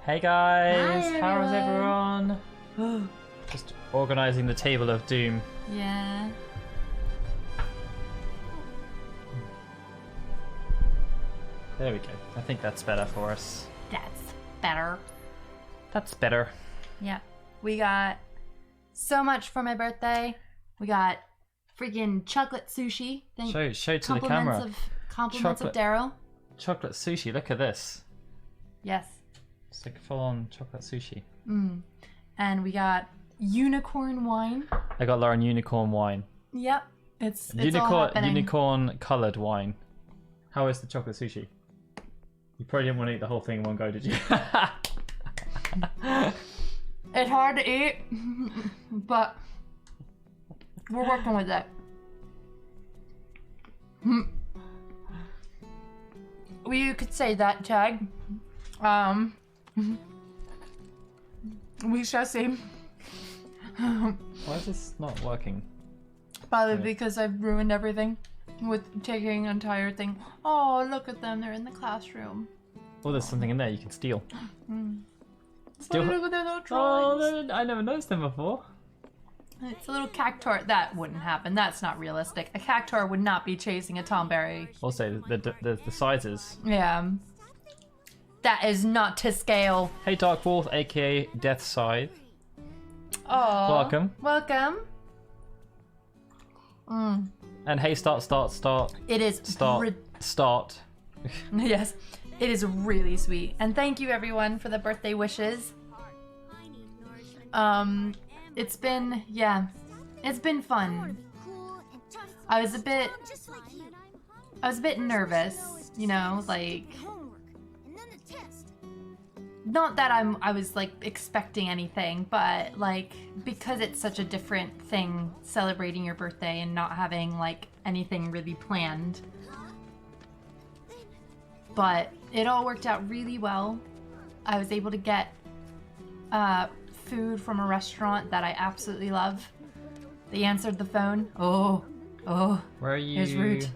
Hey guys, Hi, how is everyone? Just organising the table of doom. Yeah. There we go. I think that's better for us. That's better. That's better. Yeah. We got so much for my birthday. We got freaking chocolate sushi. Show to the camera. Compliments Chocolate. of Daryl. Chocolate sushi, look at this. Yes. It's like full on chocolate sushi. And we got unicorn wine. I got Lauren unicorn wine. Yep. It's all happening. Unicorn coloured wine. How is the chocolate sushi? You probably didn't want to eat the whole thing in one go, did you? It's hard to eat, but we're working with it. Well, you could say that, Tag. We shall see. Why is this not working? Probably because I've ruined everything with taking an entire thing. Oh, look at them. They're in the classroom. Oh, there's something in there you can steal. Oh, look at their little drawings. Oh, I never noticed them before. It's a little cactuar. That wouldn't happen. That's not realistic. A cactuar would not be chasing a tomberry. Also, the sizes. Yeah. That is not to scale. Hey, Dark Wolf, aka Death Scythe. Oh. Welcome. Welcome. And hey, start. It is Start. Yes. It is really sweet. And thank you everyone for the birthday wishes. It's been fun. I was a bit nervous, you know, like not that I was like expecting anything, but like because it's such a different thing celebrating your birthday and not having like anything really planned. But it all worked out really well. I was able to get food from a restaurant that I absolutely love. They answered the phone. Oh. Where are you? Here's Root.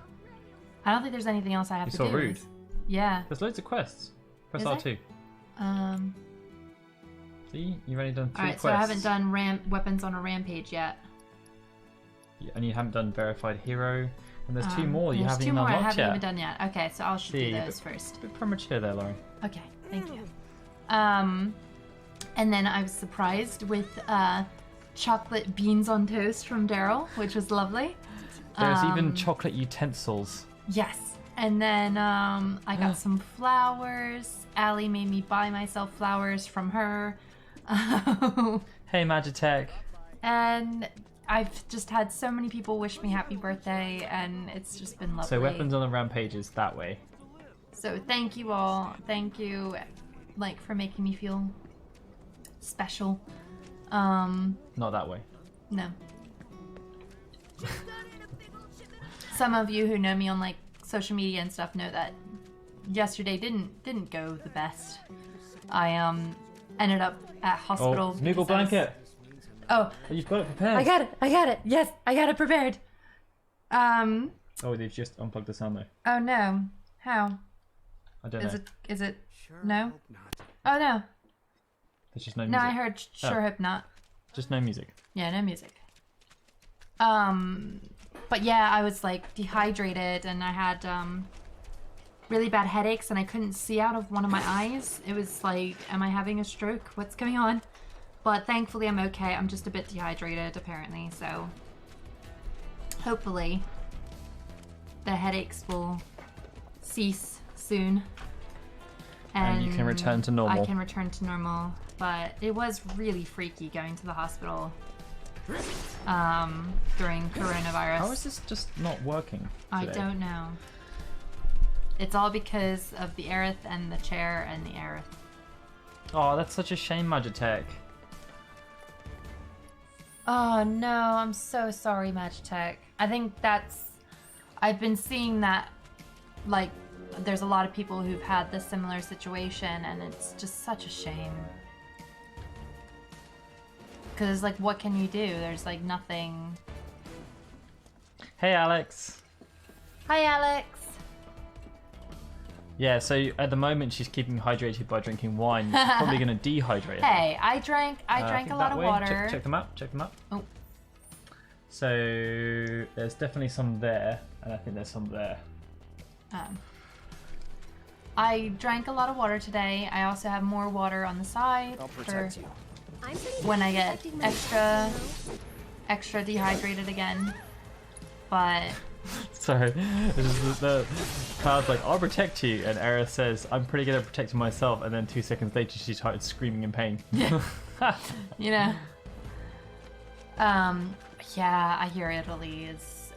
I don't think there's anything else I have to do. You saw Root? Yeah. There's loads of quests. Press Is R2. See? You've only done 3 Alright, quests. so I haven't done weapons on a rampage yet. And you haven't done verified hero. And there's 2 more you haven't even I unlocked haven't yet. even done yet. Okay, so I'll should do those first. A bit premature there, Lauren. Okay, thank you. And then I was surprised with chocolate beans on toast from Daryl, which was lovely. There's even chocolate utensils. Yes. And then I got some flowers. Allie made me buy myself flowers from her. Hey, Magitech. And I've just had so many people wish me happy birthday, and it's just been lovely. So weapons on the rampage is that way. So thank you all. Thank you, like, for making me feel special. Not that way. No. Some of you who know me on like social media and stuff know that yesterday didn't go the best. I ended up at hospital. Oh, Noogle blanket. Oh, You've got it prepared. I got it. Yes, I got it prepared. Oh, they've just unplugged the sound though. Oh no. How? I don't know. Is it no? Oh no. There's just no No, music. I heard sure hope not. Just no music. Yeah, no music. But yeah, I was like dehydrated and I had really bad headaches and I couldn't see out of one of my eyes. It was like, am I having a stroke? What's going on? But thankfully I'm okay. I'm just a bit dehydrated apparently, so hopefully the headaches will cease soon. And you can return to normal. I can return to normal, but it was really freaky going to the hospital during coronavirus. How is this just not working today? I don't know. It's all because of the Aerith and the chair and the Aerith. Oh, that's such a shame, Magitech. Oh no, I'm so sorry, Magitech. I think I've been seeing that, like, there's a lot of people who've had this similar situation and it's just such a shame. Because, like, what can you do? There's, like, nothing. Hey, Alex. Hi, Alex. Yeah, so at the moment she's keeping hydrated by drinking wine. Which is probably going to dehydrate her. Hey, I drank I a think lot that of way. water. Check them out. Check them out. Oh. So there's definitely some there, and I think there's some there. I drank a lot of water today. I also have more water on the side I'll for protect you. I'm pretty when good I at get protecting myself, extra dehydrated again. But So this is the Cloud's like, I'll protect you, and Aerith says, I'm pretty good at protecting myself, and then 2 seconds later she started screaming in pain. you know, yeah, I hear Italy is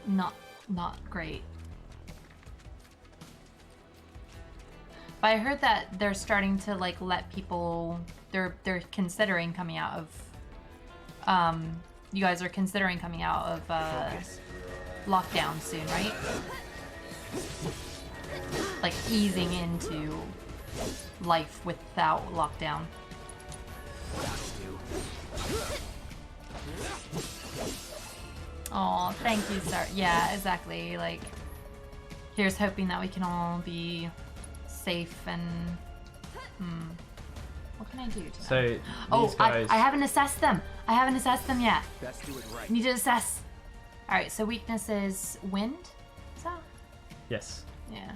not great. But I heard that they're starting to like let people. They're considering coming out of. You guys are considering coming out of lockdown soon, right? Like easing into life without lockdown. Oh, thank you, sir. Yeah, exactly. Like, here's hoping that we can all be safe and. What can I do to So them? Oh, these guys, I haven't assessed them. I haven't assessed them yet. Best do it right. Need to assess. All right. So weakness is wind. Is that? yes. Yeah.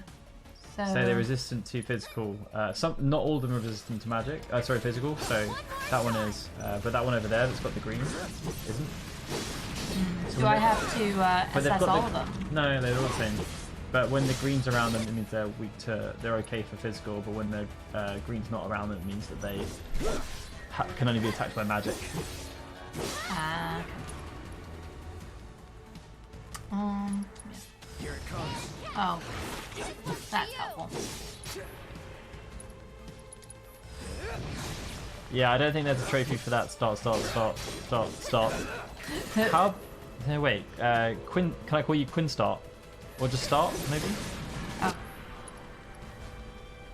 So they're resistant to physical. Not all of them are resistant to magic. Sorry, physical. So that one is, but that one over there that's got the green isn't. So Do when I they- have to but they've assess got all the- of them? No, they're all the same. But when the green's around them, it means they're weak to. They're okay for physical. But when the green's not around them, it means that they can only be attacked by magic. Ah. Here it comes. Oh, that's helpful. Yeah, I don't think there's a trophy for that. Start. How? No, wait. Quinn, can I call you Quinn Start? Or just Start, maybe? Oh.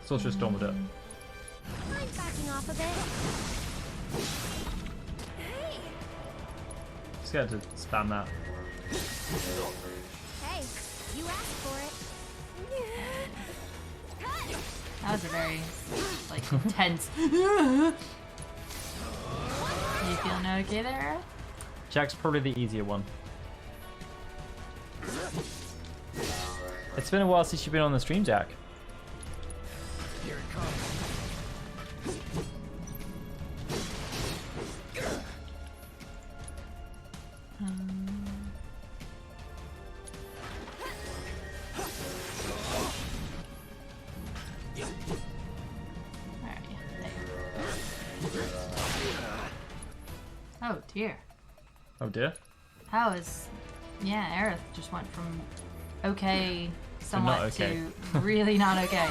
Sorcerer's Storm will do it. Mind backing off a bit? Hey, Just get her to spam that. hey, you asked for it. That was a very like intense. You feeling okay there? Jack's probably the easier one. It's been a while since you've been on the stream, Jack. Here it comes. Alright, there. Oh dear. Oh dear. How is? Yeah, Aerith just went from okay, somewhat not okay. to really not okay.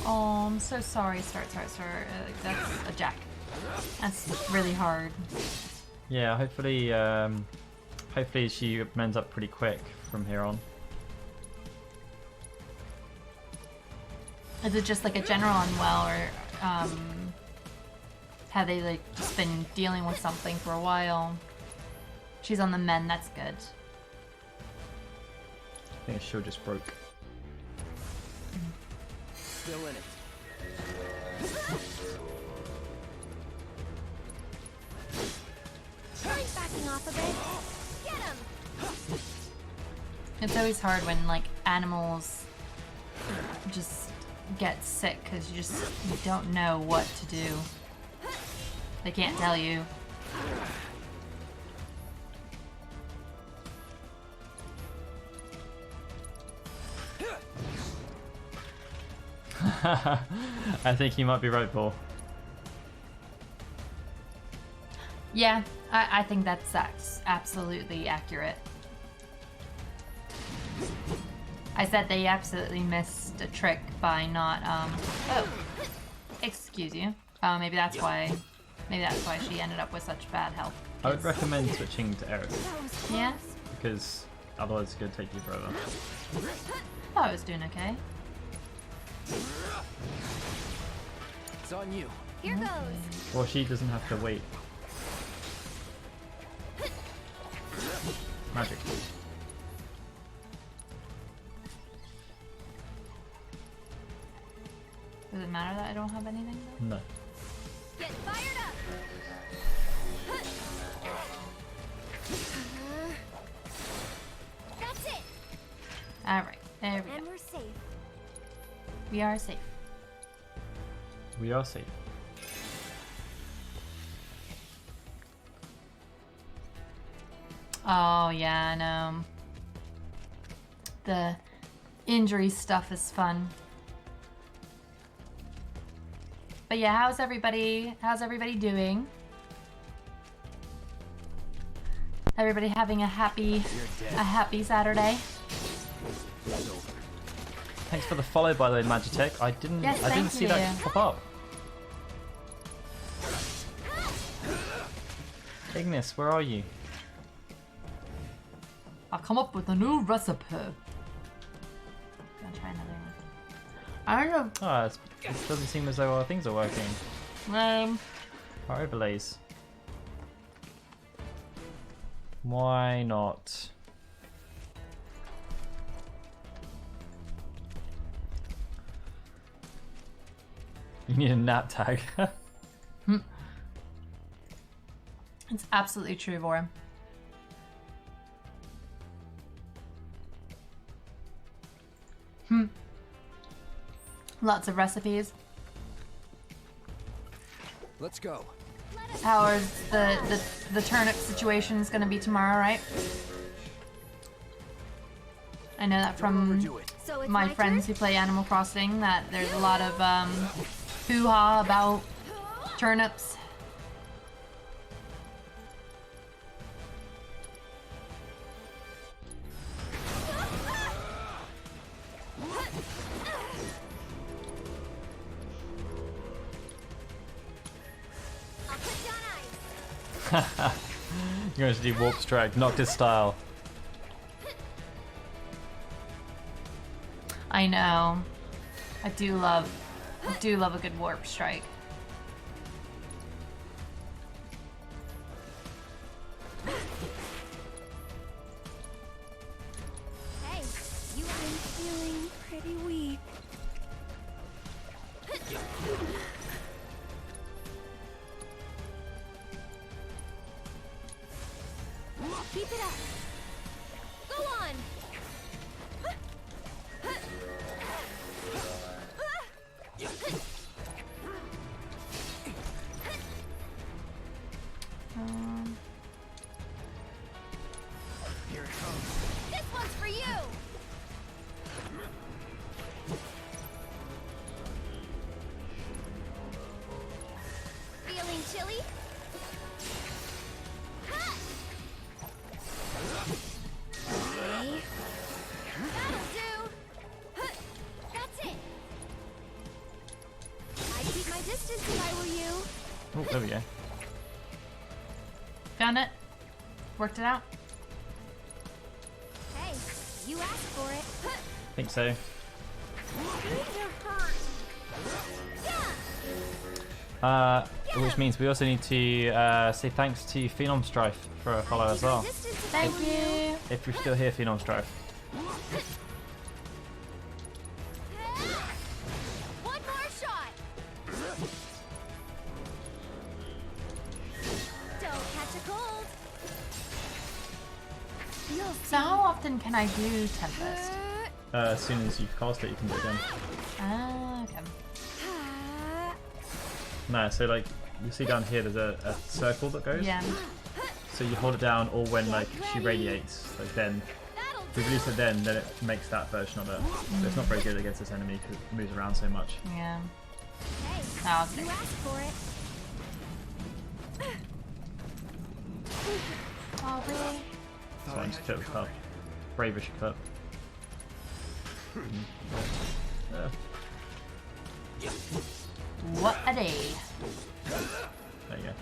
Oh, I'm so sorry, sir. That's a Jack. That's really hard. Yeah, hopefully, hopefully she ends up pretty quick from here on. Is it just like a general unwell, or have they like just been dealing with something for a while? She's on the mend. That's good. I think her shield just broke. Still in it. Mind backing off a bit? Get him! It's always hard when like animals just get sick because you don't know what to do. They can't tell you. I think you might be right, Paul. Yeah, I think that's absolutely accurate. I said they absolutely missed a trick by not oh, excuse you. Maybe that's why she ended up with such bad health. I would recommend switching to Aerith, That was Yeah, because otherwise it's going to take you forever. thought I was doing okay. It's on you. Here goes. Well, she doesn't have to wait. Magic. Does it matter that I don't have anything though? No. Get fired up. That's it. Alright, there we And go. we're safe. We are safe. We are safe. Oh yeah, I know. The injury stuff is fun. But yeah, how's everybody doing? Everybody having a happy Saturday? Thanks for the follow, by the way, Magitech. I didn't Yes, I didn't thank see that you. pop up. Ignis, where are you? I'll come up with a new recipe. Gonna try another one. I don't know. Ah, it doesn't seem as though our things are working. Our overlays. Why not? You need a nap tag. It's absolutely true, Vora. Lots of recipes. Let's go. How is the turnip situation is gonna be tomorrow, right? I know that from Overdo it. So it's my my friends turn? who play Animal Crossing that there's a lot of hoo-ha about turnips. I'll put down ice. You're going to do Warp Strike, Noctis style. I know. I do love a good warp strike. Hey, you been feeling pretty weak. Keep it up. Go on. Here it comes. This one's for you. Feeling chilly? Ha! Okay. That'll do. Huh. That's it. I'd keep my distance if I were you. Oh, there we go. Found it? Worked it out? Hey, you asked for it. Huh. Think so. These are hurt. Yeah. Which means we also need to say thanks to Phenom Strife for a follow as well. Distance if Thank I were you. you. If you're still here, Phenom Strife. One more shot. Don't catch a cold. You'll So how often can I do Tempest? As soon as you've cast it, you can do it again. Ah, okay. No, so like, you see down here there's a circle that goes. Yeah. So you hold it down, or when like she radiates, like then That'll if you release it then it makes that version of it. So it's not very good against this enemy because it moves around so much. Yeah. Hey, Oh, you okay. asked for it. Oh, really? So I just took up. Bravish cut. What a day. There you go.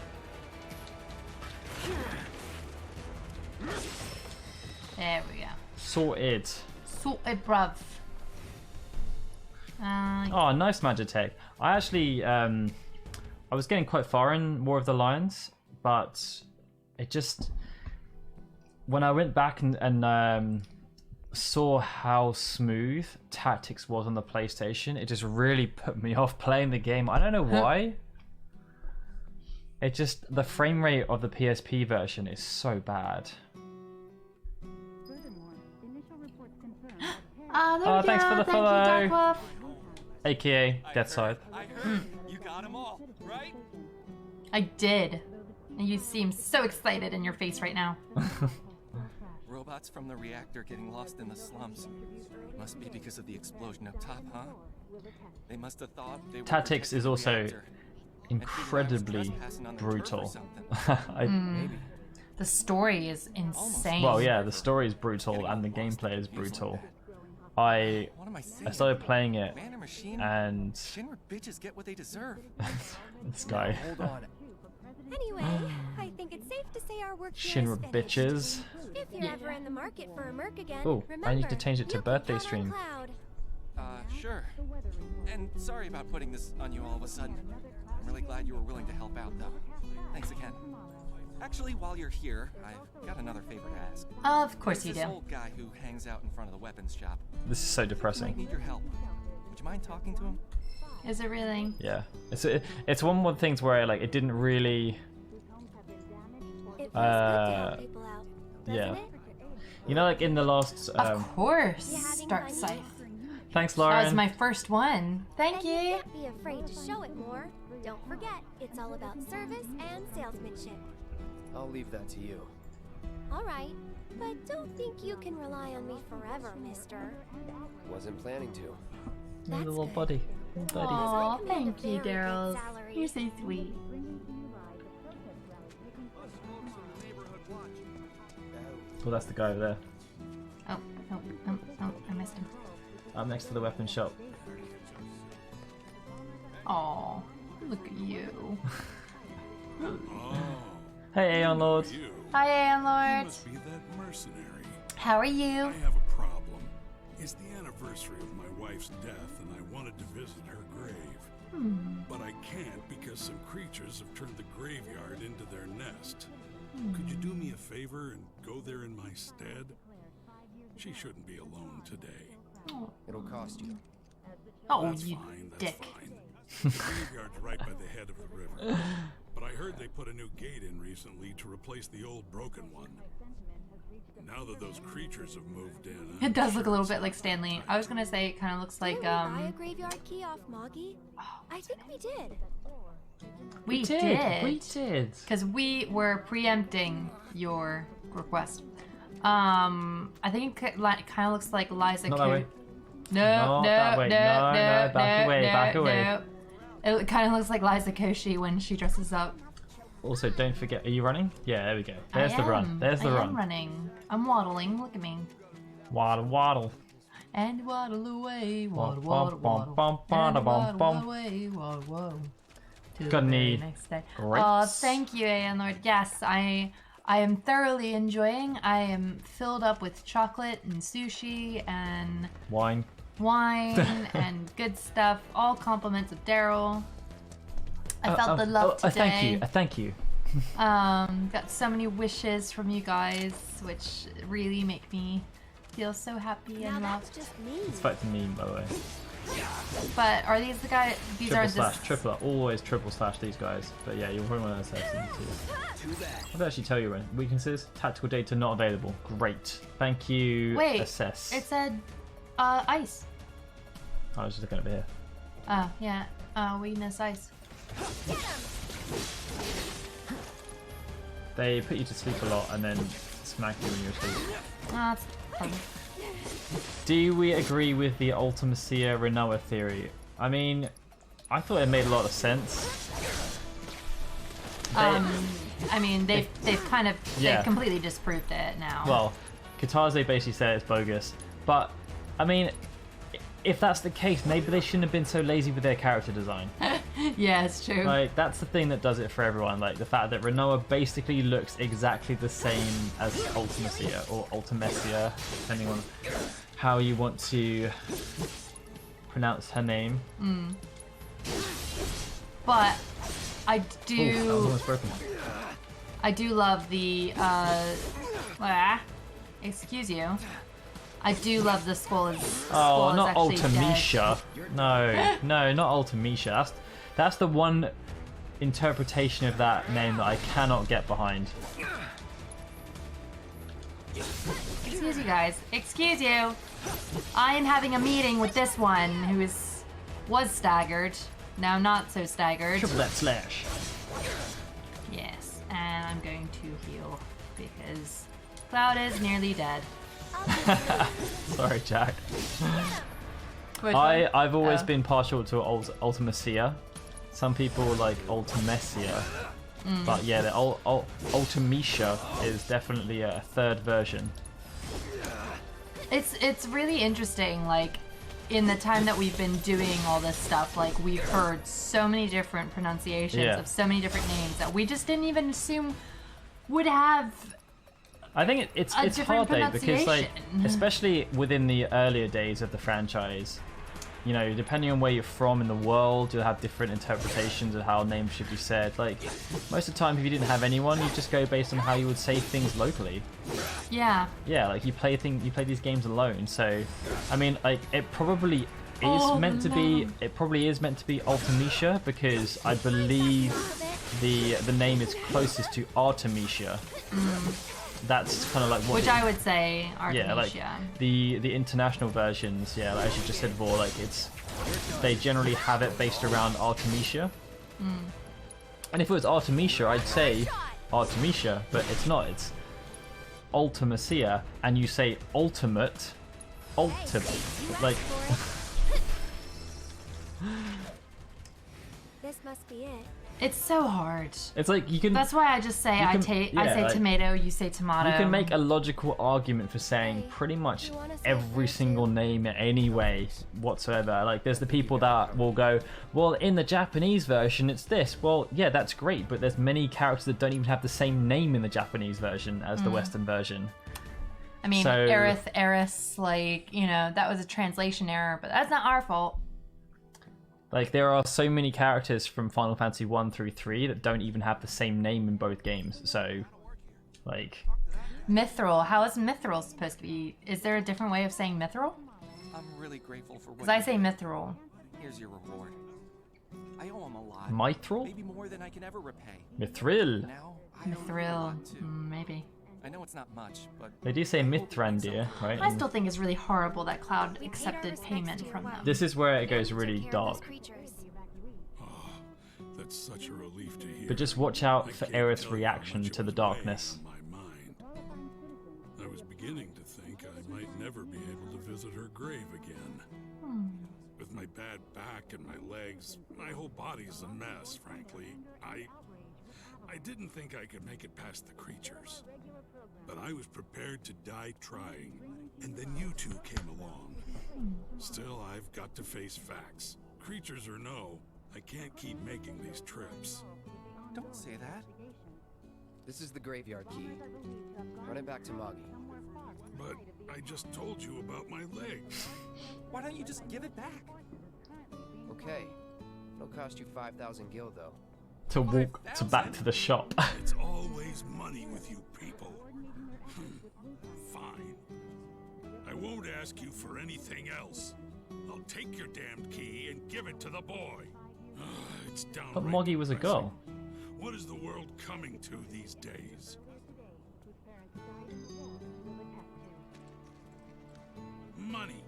There we go. Sorted. Sorted, bruv. Oh, nice Magitech. I actually, I I was getting quite far in War of the Lions, but it just when I went back and saw how smooth Tactics was on the PlayStation, it just really put me off playing the game. I don't know why. It just the frame rate of the PSP version is so bad. There we thanks go. for the Thank follow. you, Darkwolf. AKA Death Side. I heard you got them all, right? I did. And you seem so excited in your face right now. Robots from the reactor getting lost in the slums. Must be because of the explosion up top, huh? They must have thought they were Tactics protecting is the also reactor. incredibly Trespassing on their turf or brutal. something. Maybe. The story is insane. Well, yeah, the story is brutal and the gameplay is brutal. I What am I saying? started playing it Man or machine? and Shinra bitches get what they deserve. this guy, Hold on. Anyway, I think it's safe to say our work here Shinra is finished. bitches. If you're ever in the market for a Merc again, Oh, remember, I need to change it to you can birthday count on stream. Cloud. Sure. And sorry about putting this on you all of a sudden. I'm really glad you were willing to help out, though. Thanks again. Actually, while you're here, I've got another favor to ask. Of course you There's do. this old guy who hangs out in front of the weapons shop. This is so Might depressing. need your help. Would you mind talking to him? Is it really? Yeah, it's one of the things where like it didn't really, It feels good to help Uh, people out, yeah. doesn't it? you know, like in the last. Of course, You having Dark fun? Scythe. Thanks, That Lauren. was my first one. Thank And you you. can't be afraid to show it more. Don't forget, it's all about service and salesmanship. I'll leave that to you. All right, but don't think you can rely on me forever, mister. Wasn't planning to. Your That's little good. buddy, little buddy. Aw, I command a thank you, very good Daryl. salary. You're so sweet. Well, that's the guy over there. Oh, I missed him. I'm next to the weapon shop. Aw, look at you. Hey, Aeon Lord. You Hi, Aeon Lord. must be that mercenary. How are you? I have a problem. It's the anniversary of my wife's death, and I wanted to visit her grave. But I can't because some creatures have turned the graveyard into their nest. Could you do me a favor and go there in my stead? She shouldn't be alone today. It'll cost you. Oh, That's you fine, that's dick. fine. The graveyard's right by the head of the river. But I heard they put a new gate in recently to replace the old broken one. Now that those creatures have moved in, It does look a little bit like Stanley. I was gonna say it kind of looks like Didn't we buy a graveyard key off Moggy? I think we did. we We did. because we were preempting your request. I think it kind of looks like Liza. Not that way. No, Not that way. No, back away, back away. no. It kind of looks like Liza Koshy when she dresses up. Also, don't forget. Are you running? Yeah, there we go. There's the run. There's the I run. am running. I'm waddling. Look at me. Waddle, waddle. And waddle away, waddle, Bum, waddle, bum, waddle. bum, bum, And bum, waddle bum. away, waddle, waddle. To Got the very any next day. grapes? Oh, thank you, Aeon Lord. Yes, I am thoroughly enjoying. I am filled up with chocolate and sushi and Wine. wine and good stuff. All compliments of Daryl. I felt the love today. Thank you. Thank you. Got so many wishes from you guys, which really make me feel so happy Now and that's loved. just me. It's back to meme, by the way. But are these the guys? These Triple are slash, the. triple, always triple slash these guys. But yeah, you're probably one of those too. I'll actually tell you when. Weaknesses, tactical data not available. Great. Thank you. Wait, Assess. it said ice. I was just looking over here. Oh, yeah. Weakness ice. They put you to sleep a lot and then smack you when you're asleep. That's fun. Do we agree with the Ultimacia Renoa theory? I mean, I thought it made a lot of sense. I mean, they've kind of Yeah. they've completely disproved it now. Well, Kataze basically said it's bogus. But, I mean, if that's the case, maybe they shouldn't have been so lazy with their character design. yeah, it's true. Like, that's the thing that does it for everyone. Like, the fact that Renoa basically looks exactly the same as Ultimacia, or Ultimecia, depending on how you want to pronounce her name. But I Ooh, that was do. almost broken. I do love the. Excuse you. I do love the skull. Oh, not actually dead. Ultimecia. No, no, not Ultimecia. That's the one interpretation of that name that I cannot get behind. Excuse you guys. Excuse you. I am having a meeting with this one who was staggered. Now not so staggered. Triple that slash. Yes, and I'm going to heal because Cloud is nearly dead. Sorry, Jack. Which one? I've always Oh. been partial to Ultimecia. Some people like Ultimecia. But yeah, the Ultimecia is definitely a third version. It's really interesting, like, in the time that we've been doing all this stuff, like, we've heard so many different pronunciations Yeah. of so many different names that we just didn't even assume would have. I think it's A hard different though, because like, pronunciation. especially within the earlier days of the franchise, you know, depending on where you're from in the world, you'll have different interpretations of how names should be said. Like, most of the time, if you didn't have anyone, you just go based on how you would say things locally. Yeah. Yeah, like you play these games alone. So, I mean, like it probably is Oh, meant to be. no. It probably is meant to be Ultimecia because I believe the name is closest to Artemisia. That's kind of like what. Which I would say Artemisia. Yeah, like the international versions. Yeah, like, as you just said before, like they generally have it based around Artemisia. And if it was Artemisia, I'd say Artemisia, but it's not. It's Ultimecia, and you say ultimate, like. This must be it. It's so hard. It's like you can. That's why I just say I can- say yeah, like- tomato, you say tomato. You can make a logical argument for saying pretty much every single name in any way whatsoever. Like, there's the people that will go, well, in the Japanese version, it's this. Well, yeah, that's great, but there's many characters that don't even have the same name in the Japanese version as the Western version. I mean, So- Aerith, Eris, like, you know, that was a translation error, but that's not our fault. Like, there are so many characters from Final Fantasy 1 through 3 that don't even have the same name in both games. So, like, Mithril. How is Mithril supposed to be? Is there a different way of saying Mithril? I'm really grateful for what Because I you say did. Mithril. Here's your reward. I owe him a lot. Mithril? Maybe more than I can ever repay. Mithril. Now I owe you a Mithril. lot too. Maybe. I know it's not much, but They do say Mithrandir, right? I still think it's really horrible that Cloud We paid our accepted respects payment to your from well. them. This is where it goes Took really care of those dark. creatures. That's such a relief to hear. But just watch out I for can't Aerith's tell you how reaction much it to the was darkness. weighing on my mind. I was beginning to think I might never be able to visit her grave again. With my bad back and my legs, my whole body's a mess, frankly. I didn't think I could make it past the creatures. But I was prepared to die trying, and then you two came along. Still, I've got to face facts. Creatures or no, I can't keep making these trips. don't say that. This is the graveyard key. Run it back to Moggy. But I just told you about my legs. Why don't you just give it back? Okay. It'll cost you 5,000 gil, though. To walk to back to the shop. It's always money with you people. Fine. I won't ask you for anything else. I'll take your damned key and give it to the boy. It's downright But Moggy was a girl. depressing. What is the world coming to these days? Money.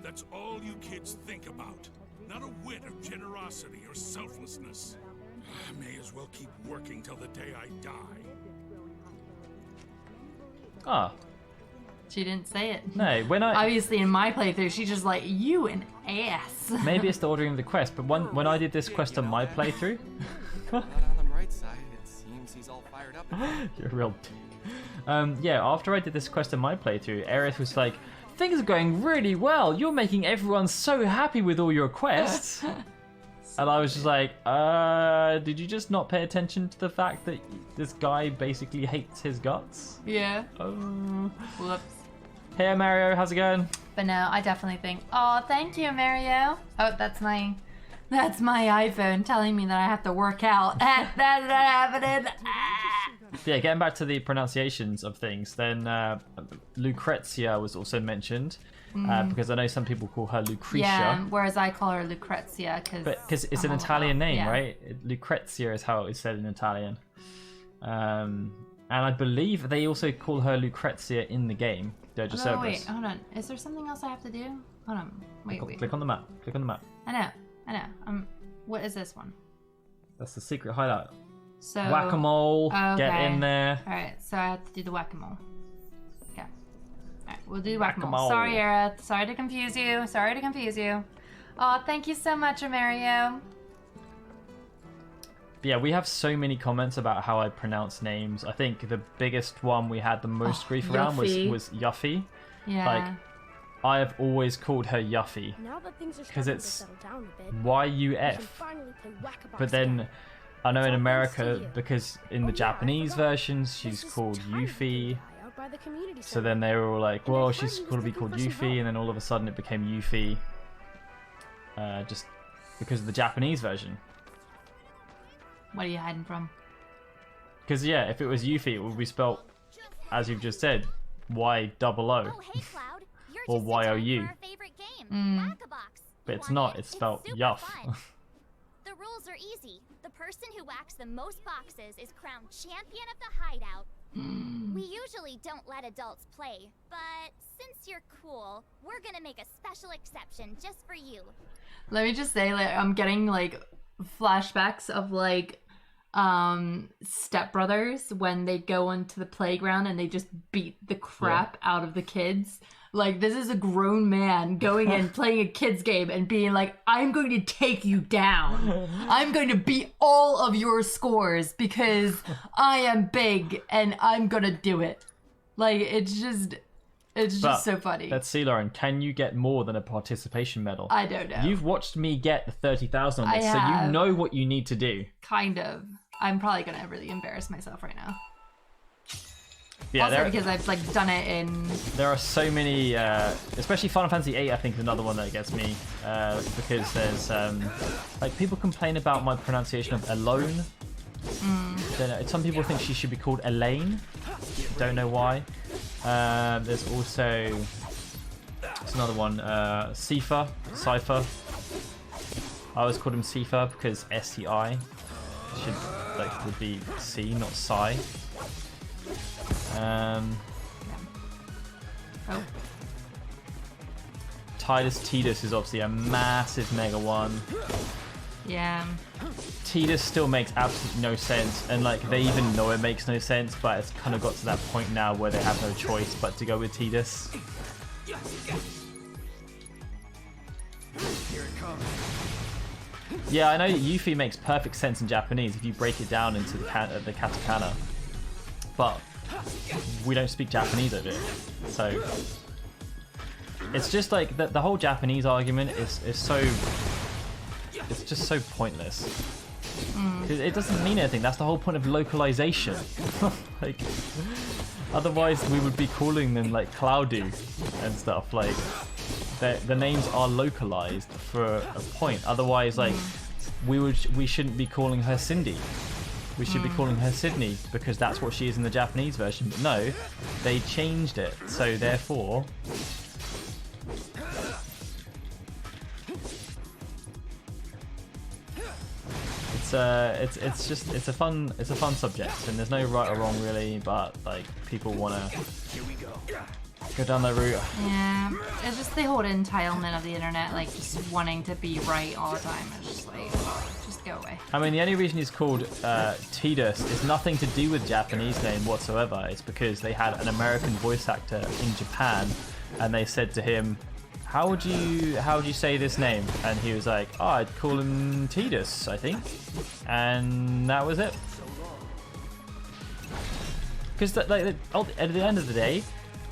That's all you kids think about. Not a whit of generosity or selflessness. I may as well keep working till the day I die. Ah, She didn't say it. no. When I Obviously, in my playthrough, she's just like, you an ass. maybe it's the ordering of the quest, but when I did this quest on my playthrough, But on the bright side, it seems he's all fired up again. you're a real dick. Yeah, after I did this quest on my playthrough, Aerith was like, "Things are going really well. You're making everyone so happy with all your quests." And I was just like, did you just not pay attention to the fact that this guy basically hates his guts? Yeah. Oh. Whoops. Hey Mario, how's it going? But no, I definitely think, oh, thank you, Mario. Oh, that's my That's my iPhone telling me that I have to work out. That's not happening. Yeah, getting back to the pronunciations of things, then Lucrezia was also mentioned because I know some people call her Lucretia. Yeah, whereas I call her Lucrezia because it's an Italian name, right? Lucrezia is how it's said in Italian. And I believe they also call her Lucrezia in the game, Dirge of Oh, Cerberus. wait, hold on. Is there something else I have to do? Hold on. Wait. Click on the map. Click on the map. I know. What is this one? That's the secret hideout. So Whack-a-mole. Get okay. in there. All right, so I have to do the whack-a-mole. Okay. All right, we'll do whack-a-mole. Whack-a-mole. Sorry, Era. Sorry to confuse you. Oh, thank you so much, Mario. Yeah, we have so many comments about how I pronounce names. I think the biggest one we had the most grief around was Yuffie. Yeah. Like, I have always called her Yuffie. Now that things are 'Cause starting it's to settle down a bit, Y-U-F. we can finally play Whack-A-Box But then again. I know in It's all thanks to America, you. because in Oh, the yeah, I Japanese forgot. versions, This she's is called tiny Yuffie. little guy out by the community So center. then they were all like, And I well, heard she's he was going to be looking called for some Yuffie, help. and then all of a sudden it became Yuffie. Just because of the Japanese version. What are you hiding from? Because, yeah, if it was Yuffie, it would be spelt, as you've just said, Y-O-O. Oh, hey, Cloud. You're Or just in time Y-O-U. for our favorite game, Whack-A-Box. But You it's want not, it? it's spelt super Yuff. fun. The rules are easy. The person who whacks the most boxes is crowned champion of the hideout. We usually don't let adults play, but since you're cool, we're gonna make a special exception just for you. Let me just say, like, I'm getting like flashbacks of like Step Brothers when they go into the playground and they just beat the crap out of the kids. Like, this is a grown man going in, playing a kid's game and being like, I'm going to take you down. I'm going to beat all of your scores because I am big and I'm gonna do it. Like, it's just But so funny. Let's see, Lauren, can you get more than a participation medal? I don't know. You've watched me get the 30,000 on I this, so you have. know what you need to do. Kind of. I'm probably gonna really embarrass myself right now. Yeah, Also because I've like done it in. there are so many, especially Final Fantasy VIII, I think, is another one that gets me, because there's, like, people complain about my pronunciation of Alone. Don't know, some people think she should be called Elaine. Don't know why. There's also, it's another one, Cypher. I always called him Cypher because S-C-I should, like, would be C, not Psy. Oh. Tidus is obviously a massive mega one. Yeah. Tidus still makes absolutely no sense, and like they even know it makes no sense, but it's kind of got to that point now where they have no choice but to go with Tidus. Here it comes. Yeah, I know Yuffie makes perfect sense in Japanese if you break it down into the katakana, but we don't speak Japanese over here, so it's just like the whole Japanese argument is so, it's just so pointless. 'Cause it doesn't mean anything. That's the whole point of localization. Like, otherwise we would be calling them like Cloudu and stuff. Like, the names are localized for a point. Otherwise, like, we shouldn't be calling her Cindy. We should be calling her Sydney because that's what she is in the Japanese version. But no, they changed it. So therefore, it's a fun subject, and there's no right or wrong really. But like, people wanna go down that route. Yeah. It's just the whole entitlement of the internet, like just wanting to be right all the time. It's just like, just go away. I mean, the only reason he's called Tidus is nothing to do with Japanese name whatsoever. It's because they had an American voice actor in Japan, and they said to him, how would you say this name? And he was like, oh, I'd call him Tidus, I think. And that was it. Because at the end of the day,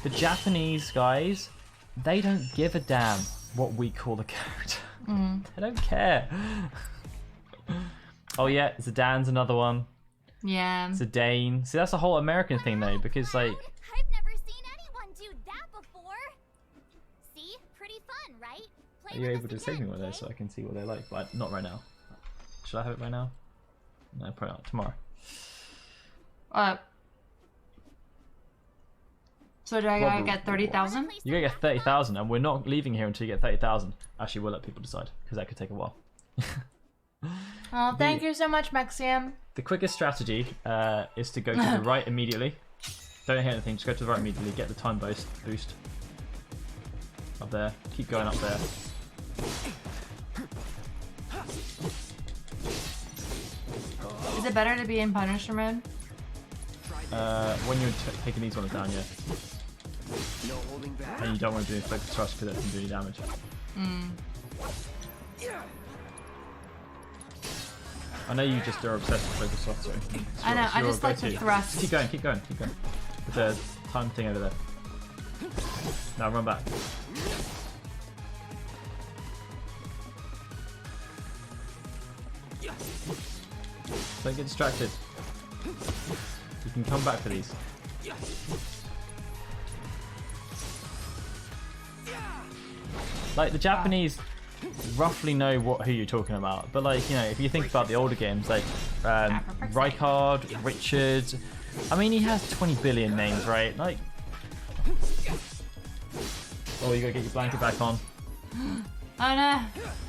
the Japanese guys, they don't give a damn what we call the character. They don't care. Oh yeah, Zidane's another one. Yeah. Zidane. See, that's the whole American thing though, because like, I've never seen anyone do that before. See? Pretty fun, right? play Are you with able us to save me again, one of those eh? so I can see what they're like? But not right now. Should I have it right now? No, probably not. Tomorrow. So do I gotta get 30,000? You gotta get 30,000, and we're not leaving here until you get 30,000. Actually, we'll let people decide because that could take a while. Oh, thank you so much, Maxiam. The quickest strategy is to go to the right immediately. Don't hit anything, just go to the right immediately, get the time boost. Up there. Keep going up there. Is it better to be in Punisher mode? When you're taking these ones down, yeah. No holding back. And you don't want to do focus thrust because it can do any damage. I know you just are obsessed with focus thrust, so I know, I your just like go-to. to thrust. Keep going. With the time thing over there. Now run back. Don't get distracted. You can come back for these. Like the Japanese roughly know who you're talking about, but like, you know, if you think about the older games, like Rykard, Richard, I mean, he has 20 billion names, right? Like, oh, you gotta get your blanket back on. Oh no,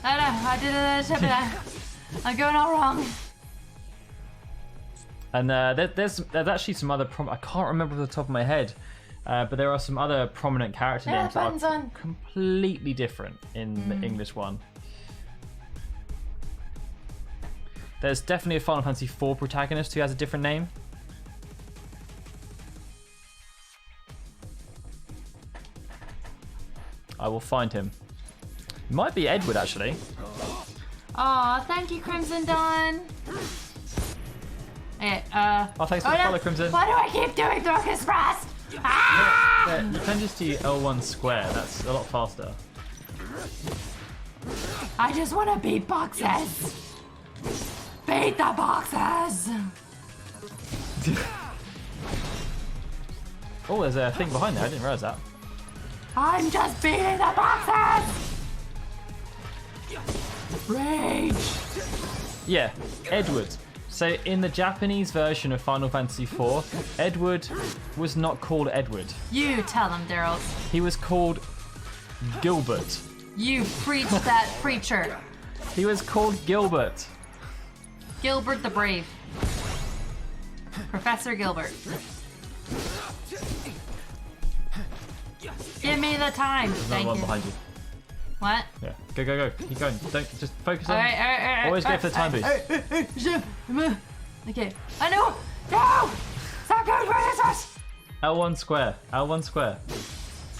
I did it. I'm going all wrong. And there's actually some other I can't remember off the top of my head, but there are some other prominent character Yeah, names that buttons are on. completely different in the English one. There's definitely a Final Fantasy IV protagonist who has a different name. I will find him. It might be Edward, actually. Aw, thank you, Crimson Dawn. Hey, Oh, thanks for the follow, Crimson. Why do I keep doing Thorcus Frost? Ah! Yeah, you can just do L1 square. That's a lot faster. I just want to beat boxes. Beat the boxes. Oh, there's a thing behind there. I didn't realize that. I'm just beating the boxes. Rage. Yeah, Edward. So in the Japanese version of Final Fantasy IV, Edward was not called Edward. You tell him, Daryl. He was called Gilbert. You preach that preacher. He was called Gilbert. Gilbert the Brave. Professor Gilbert. Give me the time. There's Thank another one you. behind you. What? Yeah, go. Keep going. Don't just focus on. Alright. Always go for the time boost. Okay. I know. No. Stop going for this. L1 square. L1 square.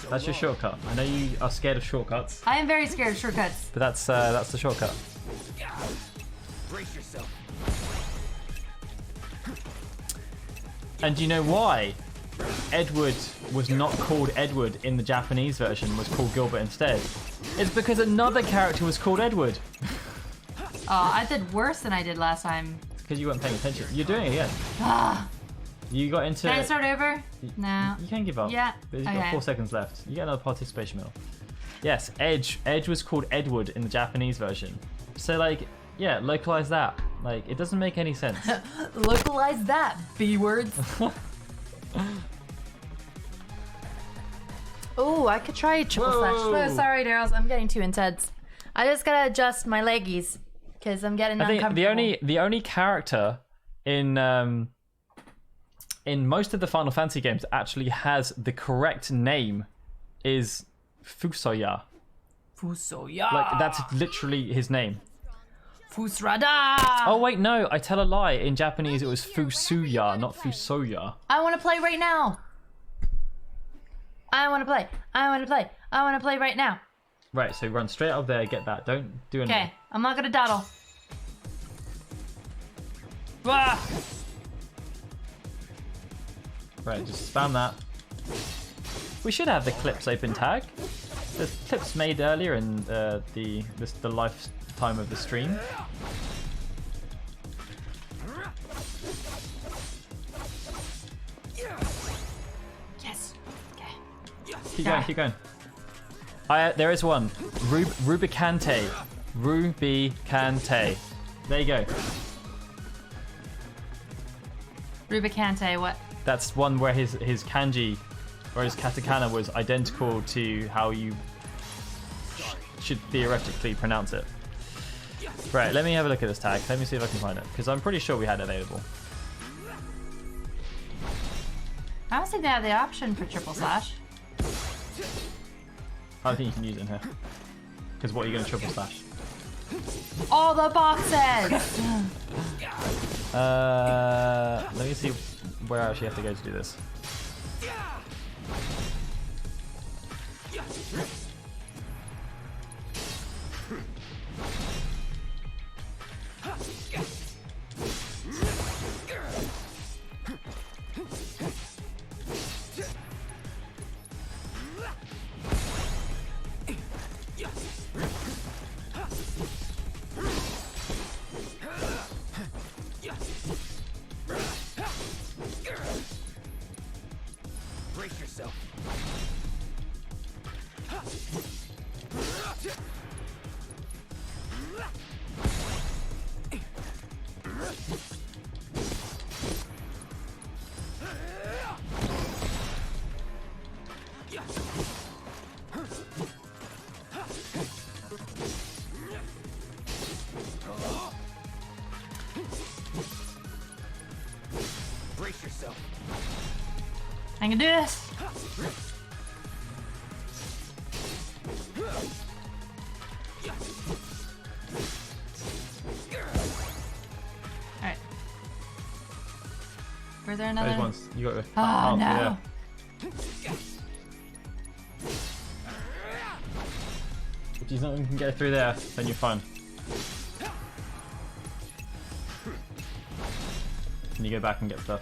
That's your shortcut. I know you are scared of shortcuts, I am very scared of shortcuts. but that's the shortcut. Brace yourself. And do you know why Edward was not called Edward in the Japanese version, was called Gilbert instead? It's because another character was called Edward. Oh, I did worse than I did last time. Because you weren't paying attention. You're doing it again. Ah. You got into. Can I start over? No. You can give up. Yeah, But you've got okay. 4 seconds left. You get another participation medal. Yes, Edge. Edge was called Edward in the Japanese version. So like, yeah, localize that. Like, it doesn't make any sense. Localize that, B words. Oh, I could try triple slash. Whoa. Oh, sorry, Daryl. I'm getting too intense. I just gotta adjust my leggies because I'm getting I think uncomfortable. the only character in most of the Final Fantasy games that actually has the correct name is Fusoya. Fusoya. Like, that's literally his name. Fusrada. Oh wait, no, I tell a lie. In Japanese it was Fusuya, not Fusoya. I want to play right now. I want to play. I want to play. I want to play right now. Right, so run straight up there, get that. Don't do anything. Okay, I'm not gonna dawdle. Ah! Right, just spam that. We should have the clips open tag. There's clips made earlier in the lifetime of the stream. Yes. Okay. Keep going, keep going. There is one. Rubicante. Rubicante. There you go. Rubicante, what? That's one where his kanji, or his katakana, was identical to how you should theoretically pronounce it. Right, let me have a look at this tag. Let me see if I can find it, because I'm pretty sure we had it available. I don't think they have the option for triple slash. I don't think you can use it in here. Because what are you going to triple slash? All the boxes! Let me see where I actually have to go to do this. Brace yourself. Brace yourself. I can do this. Alright. Was there another? Those ones. You got it. Oh, no. Yeah. If you think you can get through there, then you're fine. Can you go back and get stuff?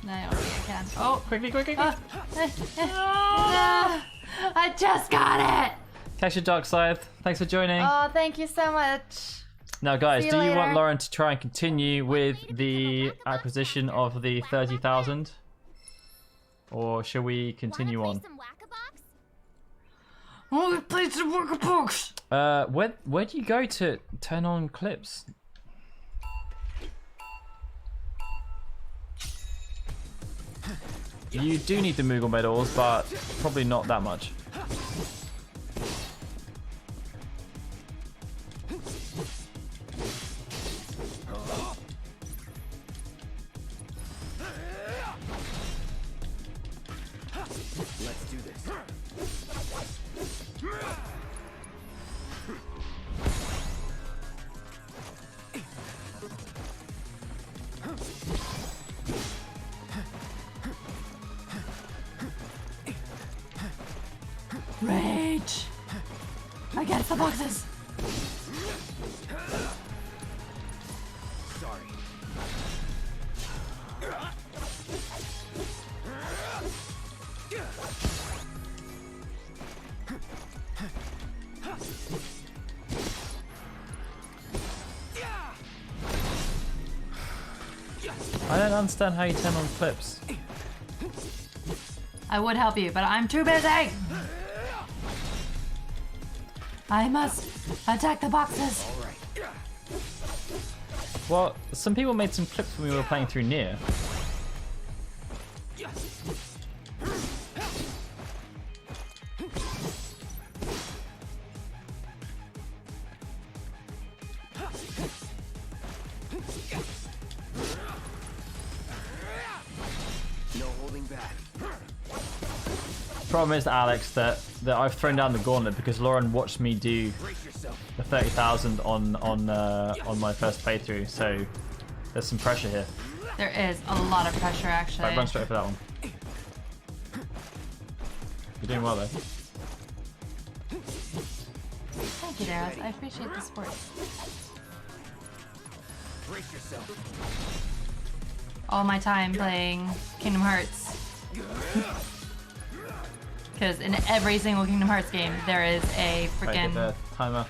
No, I don't think I can. Oh, Quickly, quickly, no, I just got it! Catch your dark side. Thanks for joining. Oh, thank you so much. Now, guys, See you do you want later. Lauren to try and continue with the acquisition of the 30,000? Or shall we continue Wanna on? play some Whack-A-Box? Oh, we played some worker books! Where do you go to turn on clips? You do need the Moogle medals, but probably not that much. Let's do this. Rage! Against the boxes! Sorry. I don't understand how you turn on clips. I would help you, but I'm too busy! I must attack the boxes! All right. Well, some people made some clips when we were playing through Nier. No holding back. Problem is, Alex, that I've thrown down the gauntlet because Lauren watched me do Brace yourself. the 30,000 on my first playthrough, so there's some pressure here. There is a lot of pressure, actually. Right, run straight for that one. You're doing well though. Thank you, Darius. I appreciate the support. Brace yourself. All my time playing Kingdom Hearts. Because in every single Kingdom Hearts game, there is a Right, get freaking. the timer.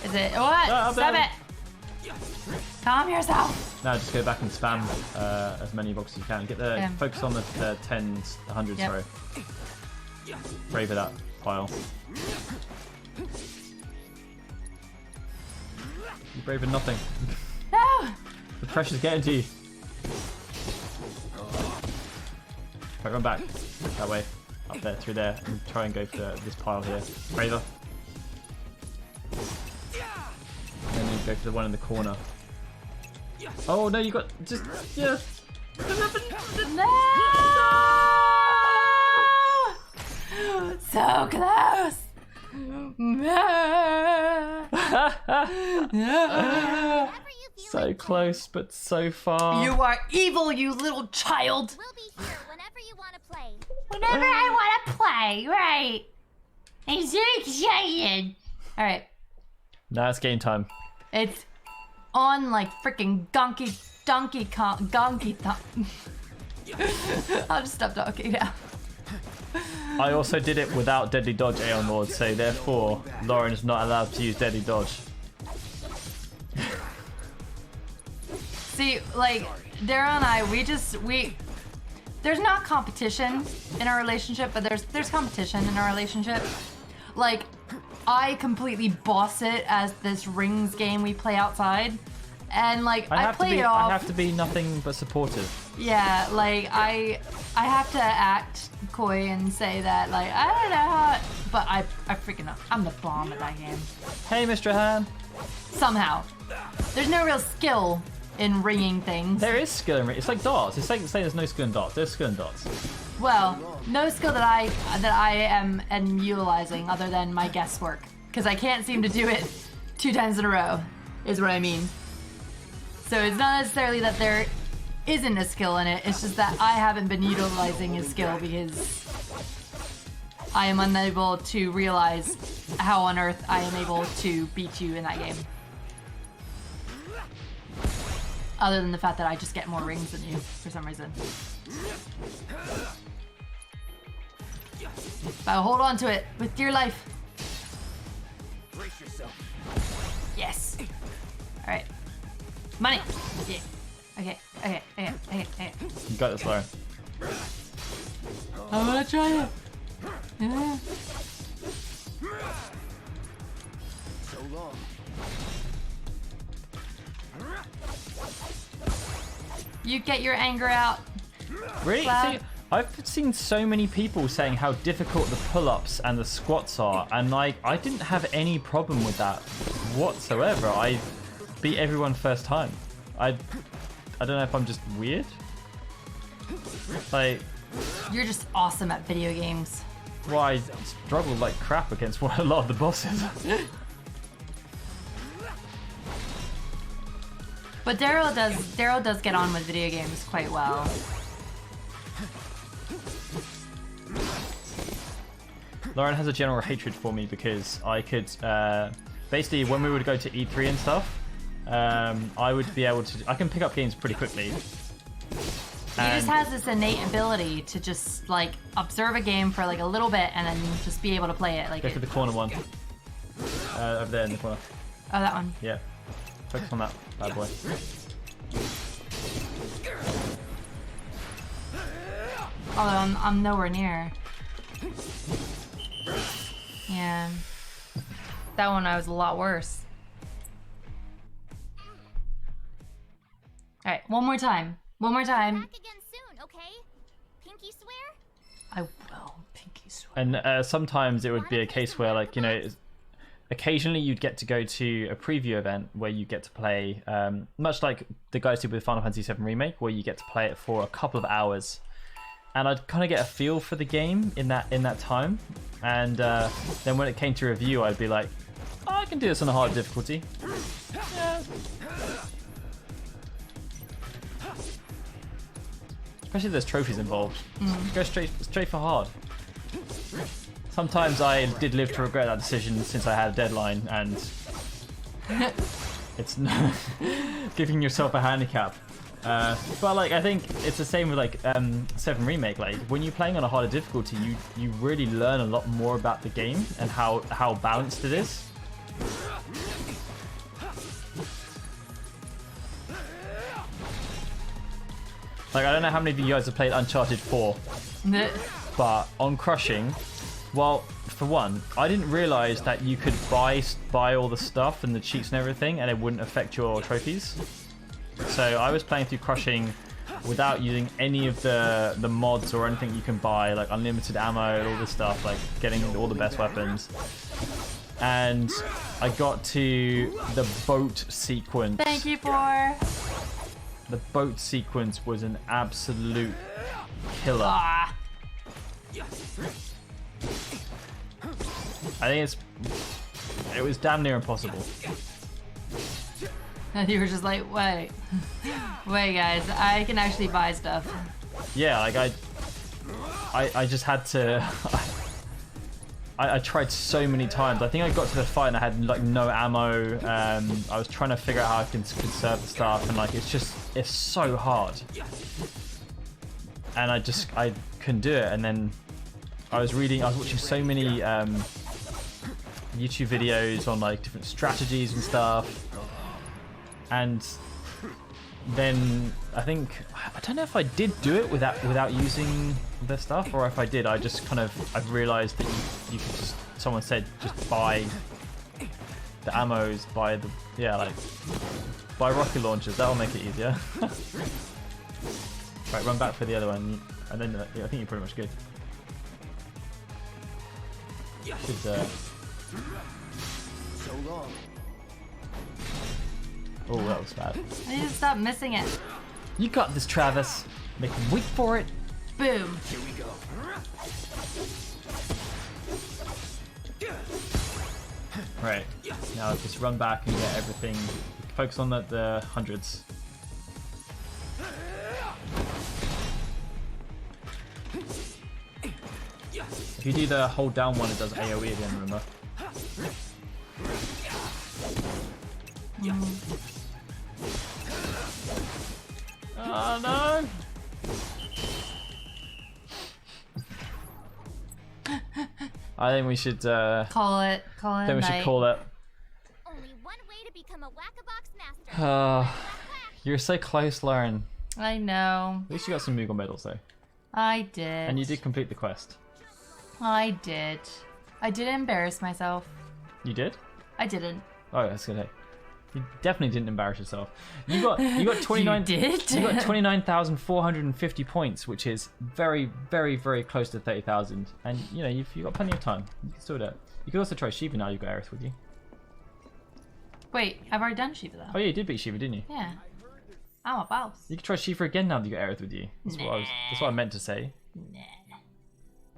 Is it. What? up Stop there. it! Calm yourself! Now just go back and spam as many boxes as you can. Get the Yeah. focus on the 10s, the 100s, Yep. sorry. Brave it up. pile. You're brave in nothing. No! The pressure's getting to you. Right, run back. That way. Up there, through there. And try and go for this pile here. Braver. And then go for the one in the corner. Oh no, you got just yeah. No! So close. Whenever you feel So like close, but so far. You are evil, you little child. we'll be here whenever you want to play. Whenever I want to play, right? I'm so excited. All right, Now it's game time. it's on like freaking Donkey Kong. I'll just stop talking now. I also did it without Deadly Dodge Aeon Lord, so therefore Lauren is not allowed to use Deadly Dodge. See, like Daryl and I, there's not competition in our relationship, but there's competition in our relationship. Like, I completely boss it as this rings game we play outside, and like I play it off. I have to be nothing but supportive. Yeah, like I have to act coy and say that like I don't know how, but I freaking know. I'm the bomb at that game. Hey, Mr. Han. Somehow, there's no real skill in ringing things. There is skill in it. It's like darts. It's like saying there's no skill in darts. There's skill in darts. Well, no skill that I am utilizing other than my guesswork, because I can't seem to do it 2 times in a row, is what I mean. So it's not necessarily that there isn't a skill in it, it's just that I haven't been utilizing his skill because I am unable to realize how on earth I am able to beat you in that game. Other than the fact that I just get more rings than you for some reason. But I'll hold on to it with dear life. Brace yourself. Yes. Alright. Money! Yeah. Okay. You got this, Lauren. I'm gonna try it. Yeah. So long. You get your anger out. Really? Cloud. See, I've seen so many people saying how difficult the pull-ups and the squats are, and like I didn't have any problem with that whatsoever. I beat everyone first time. I don't know if I'm just weird. Like, You're just awesome at video games. well, I struggled like crap against a lot of the bosses. But Daryl does get on with video games quite well. Lauren has a general hatred for me because I could basically when we would go to E3 and stuff, I would be able to. I can pick up games pretty quickly. He just has this innate ability to just like observe a game for like a little bit and then just be able to play it. Like Go for the corner one. Over there in the corner. Oh, that one. Yeah. Focus on that bad boy. Although I'm nowhere near. Yeah. That one I was a lot worse. Alright, one more time. One more time. Back again soon, okay? Pinky swear? I will, pinky swear. And sometimes it would be a case where, like, you know, occasionally you'd get to go to a preview event where you get to play, much like the guys did with Final Fantasy VII Remake, where you get to play it for a couple of hours. And I'd kind of get a feel for the game in that time. And then when it came to review, I'd be like, oh, I can do this on a hard difficulty. Yeah. Especially if there's trophies involved. Go straight for hard. Sometimes I did live to regret that decision since I had a deadline, and it's not giving yourself a handicap. But like I think it's the same with like 7 Remake. Like when you're playing on a harder difficulty, you really learn a lot more about the game and how balanced it is. Like I don't know how many of you guys have played Uncharted 4, but on crushing, well, for one, I didn't realize that you could buy all the stuff and the cheats and everything, and it wouldn't affect your trophies. So I was playing through Crushing without using any of the mods or anything you can buy, like unlimited ammo and all this stuff, like getting all the best weapons. And I got to the boat sequence. Thank you for. The boat sequence was an absolute killer. Ah. I think it was damn near impossible. And you were just like, wait, guys, I can actually buy stuff. Yeah, like I just had to. I tried so many times. I think I got to the fight and I had like no ammo. I was trying to figure out how I can conserve the stuff, and like it's so hard. And I couldn't do it. And then I was watching so many YouTube videos on like different strategies and stuff. And then I don't know if I did do it without using the stuff, or if I did, I realized that you could just, someone said just buy the ammos, buy rocket launchers, that'll make it easier. Right, run back for the other one, and then I think you're pretty much good. Should, So long. oh, that was bad. I need to stop missing it. You got this, Travis. Make him wait for it. Boom. Here we go. Right. Now just run back and get everything. Focus on the hundreds. If you do the hold down one, it does AoE again, remember? Oh no! I think we should Call it. I think we should call it. Only one way to become a whack-a-box master. You're so close, Lauren. I know. At least you got some Moogle medals though. I did. And you did complete the quest. I did. I did embarrass myself. You did? I didn't. Oh, that's good. You definitely didn't embarrass yourself. You got 29. You did? You got 29,450 points, which is very, very, very close to 30,000. And you know you've got plenty of time. You can still do it. You could also try Shiva now. You've got Aerith with you. Wait, I've already done Shiva though. Oh yeah, you did beat Shiva, didn't you? Yeah. I'm a boss. You could try Shiva again now that you got Aerith with you. That's what I meant to say. Nah.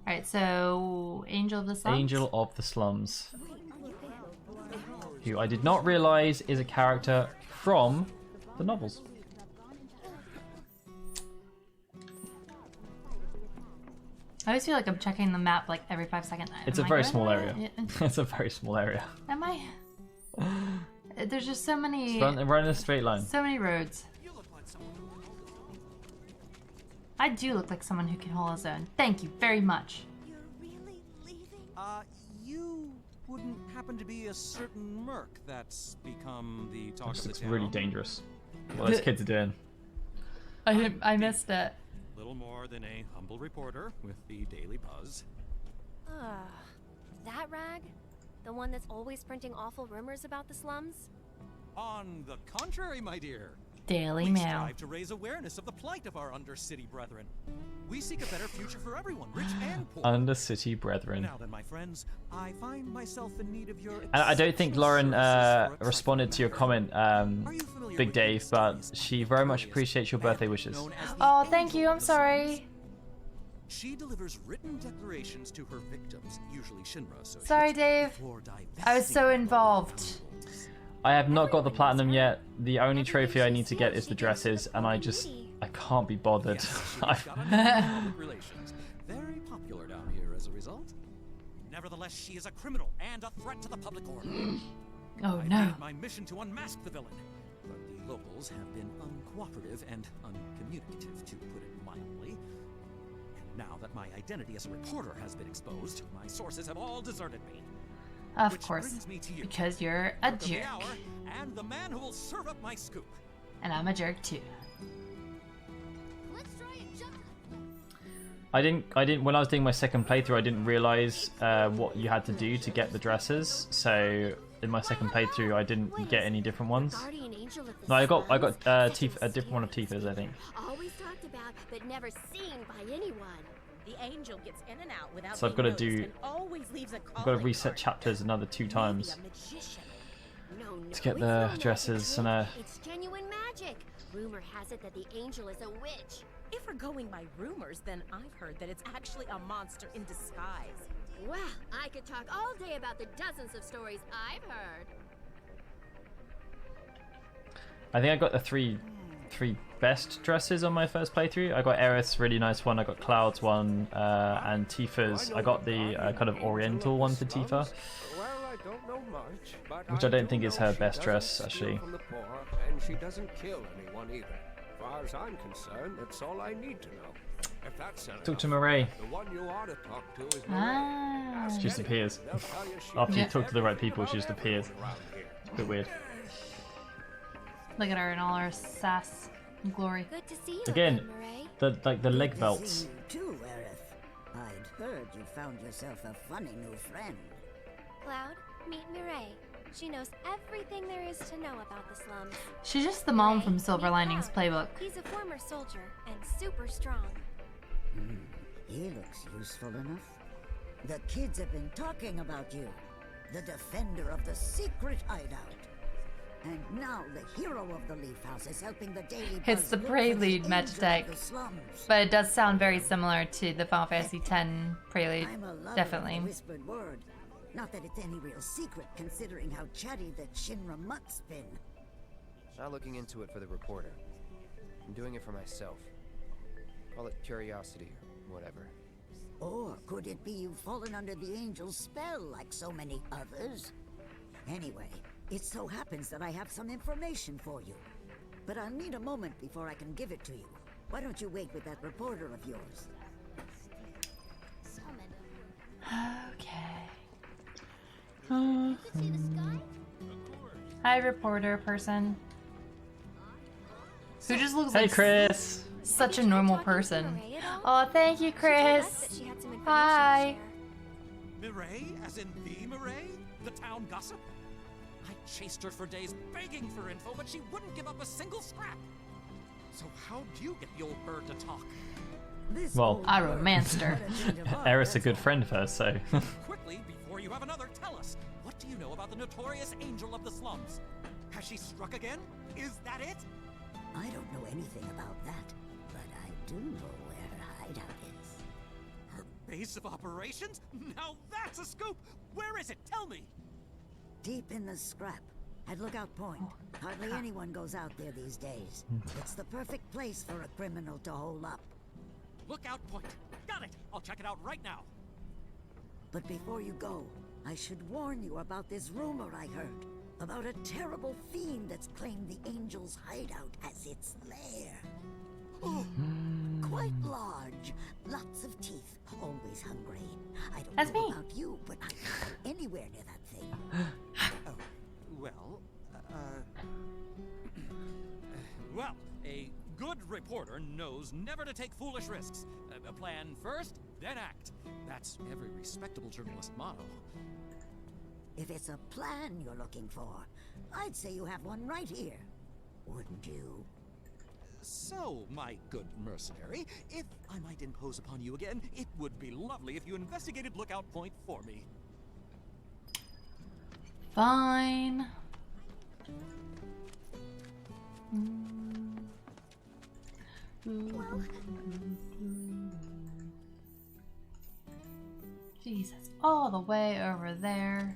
Alright, so Angel of the Slums? Angel of the Slums. Who I did not realise is a character from the novels. I always feel like I'm checking the map like every 5 seconds. It's a very small area. It's a very small area. Am I? There's just so many. Run in a straight line. So many roads. I do look like someone who can hold his own. Thank you very much. You're really leaving? You wouldn't happen to be a certain merc that's become the talk of the It's town? really dangerous. What those kids are doing. I missed it. Little more than a humble reporter with the Daily Buzz. That rag? The one that's always printing awful rumors about the slums? On the contrary, my dear. Daily We Mail. strive to raise awareness of the plight of our Undercity brethren. We seek a better future for everyone, rich and poor. Undercity Brethren. Now then, my friends, I find myself in need of your. And I don't think Lauren responded to your comment, Are you familiar Big with Dave, these but studies? she very much appreciates your birthday Man wishes. known as the Oh, Angel thank you. I'm of the sorry. Slums. She delivers written declarations to her victims, usually Shinra associates. Sorry, Dave. before I was divesting so of involved. their roles. I have not got the platinum yet. The only trophy I need to get is the dresses, and I can't be bothered. Yes, she's got a public relations. Very popular down here as a result. Nevertheless, she is a criminal and a threat to the public order. Oh I no. made my mission to unmask the villain, but the locals have been uncooperative and uncommunicative, to put it mildly. And now that my identity as a reporter has been exposed, my sources have all deserted me. Of Which course. brings me to you, Because you're a Clerk of the jerk. hour, and the man who will serve up my scoop. And I'm a jerk too. Let's try and jump. I didn't. When I was doing my second playthrough, I didn't realize what you had to do to get the dresses. So in my second playthrough, I didn't get any different ones. Guardian angel of the No, I got slums? a different one of Tifa's, I think. Always talked about, but never seen by anyone. The angel gets in and out without So I've being got to do. noticed and always leaves a I've got to calling reset card. chapters another 2 times Maybe a magician. No, to get it's the no magic dresses and trick. It's genuine magic. Rumor has it that the angel is a witch. If we're going by rumors, then I've heard that it's actually a monster in disguise. Wow, I could talk all day about the dozens of stories I've heard. I think I got the three best dresses on my first playthrough. I got Aerith's really nice one, I got Cloud's one, and Tifa's. I got the kind of oriental one for Tifa, Well, I don't know much, but which I don't do think is know her she best doesn't dress, steal actually. from the poor, and she doesn't kill anyone either. As far as I'm concerned, that's all I need to know. If that's Talk to enough, Marae. the one you ought to talk to is Marae. Ah. Ask She just anyone. appears. They'll tell you she After you knows talk to the right everything people, she about just appears. everyone around here. It's a bit weird. Look at her in all her sass and glory. Good to see you Again, Murray. the leg Good to belts. see you too, Aerith. I'd heard you found yourself a funny new friend. Cloud, meet Mireille. She knows everything there is to know about the slums. She's just the mom Mireille, from Silver meet Linings Cloud. Playbook. He's a former soldier and super strong. He looks useful enough. The kids have been talking about you. The defender of the secret hideout. And now the hero of the Leaf House is helping the Daily Buzz It's the look for Prelude the match angel deck. of the slums. But it does sound very similar to the Final Fantasy X Prelude. I'm a lover Definitely. of the whispered word. Not that it's any real secret, considering how chatty the Shinra mutt's been. Not looking into it for the reporter. I'm doing it for myself. Call it curiosity or whatever. Or could it be you've fallen under the angel's spell like so many others? Anyway, it so happens that I have some information for you. But I'll need a moment before I can give it to you. Why don't you wait with that reporter of yours? Okay. You could see the sky? Hi, reporter person. Who just looks Hey, like Chris. such a Have you tried normal talking to person. Mireille at all? Oh, thank you, She told us Chris. that she had some information to Hi. share. Mireille, as in the Mireille? The town gossip? I chased her for days begging for info, but she wouldn't give up a single scrap. So how'd you get the old bird to talk? This Well, old I bird romanced is her. not a change of heart, Aerith's a that's good all. friend of hers, so. Quickly, before you have another, tell us. What do you know about the notorious angel of the slums? Has she struck again? Is that it? I don't know anything about that, but I do know where her hideout is. Her base of operations? Now that's a scoop! Where is it? Tell me! Deep in the scrap, at Lookout Point. Hardly anyone goes out there these days. It's the perfect place for a criminal to hole up. Lookout Point. Got it! I'll check it out right now. But before you go, I should warn you about this rumor I heard. About a terrible fiend that's claimed the Angel's hideout as its lair. Quite large, lots of teeth, always hungry. I don't That's know me. about you, but I'm not anywhere near that thing. Oh, well, well, a good reporter knows never to take foolish risks. Plan first, then act. That's every respectable journalist motto. If it's a plan you're looking for, I'd say you have one right here. Wouldn't you? So, my good mercenary, if I might impose upon you again, it would be lovely if you investigated Lookout Point for me. Fine. Jesus, all the way over there.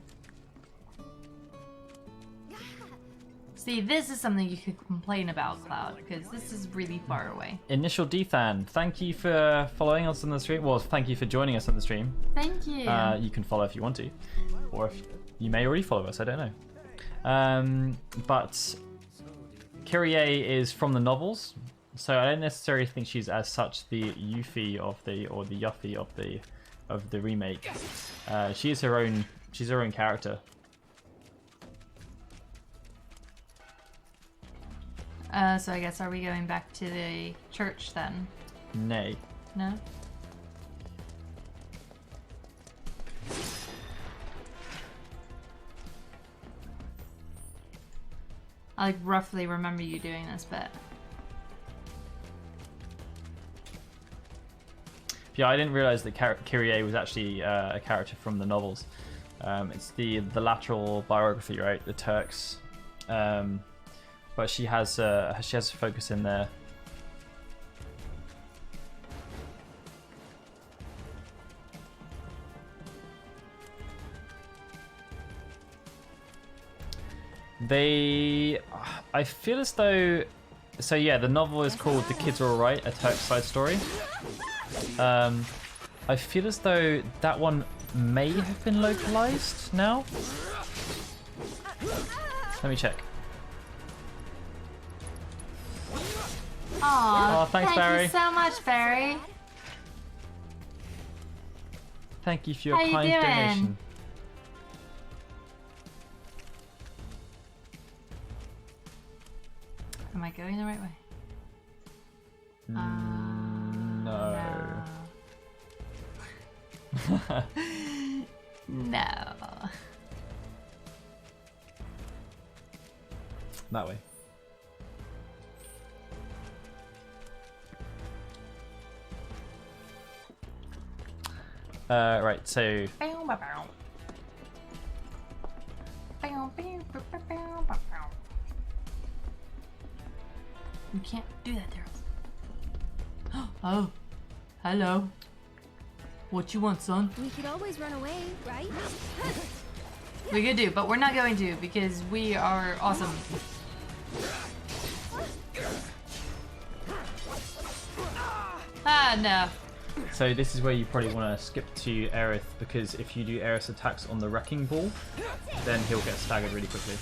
See, this is something you could complain about, Cloud, because this is really far away. Initial Dethan, thank you for following us on the stream. Well, thank you for joining us on the stream. Thank you. You can follow if you want to, or if you may already follow us. I don't know. But Kyrie is from the novels, so I don't necessarily think she's as such the Yuffie of the or the Yuffie of the remake. She is her own. She's her own character. So I guess, are we going back to the church then? Nay. No? I like roughly remember you doing this bit. Yeah, I didn't realize that Kyrie was actually a character from the novels. It's the lateral biography, right? The Turks, but she has a focus in there. I feel as though, so yeah, the novel is called The Kids Are Alright, a Turk side story. I feel as though that one may have been localized now. Let me check. Aw, thanks, thank Barry. you so much, Barry. Thank you for your How you kind doing? donation. Am I going the right way? No. No. That way. Right, so you can't do that, Daryl. Oh, hello. What you want, son? We could always run away, right? We could do, but we're not going to because we are awesome. Ah, no. So this is where you probably want to skip to Aerith, because if you do Aerith's attacks on the Wrecking Ball, then he'll get staggered really quickly.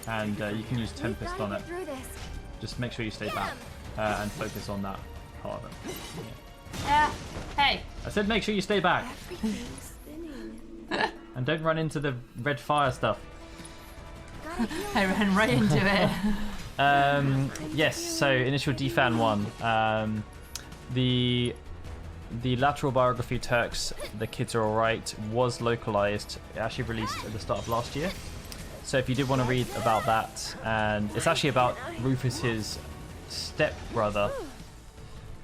And you can use Tempest on it. Just make sure you stay back and focus on that part of it. Yeah. Hey. I said make sure you stay back. And don't run into the red fire stuff. I ran right into it. Yes, so initial Defan 1. The lateral biography Turks, The Kids Are Alright, was localized. It actually released at the start of last year. So if you did want to read about that, and it's actually about Rufus's stepbrother.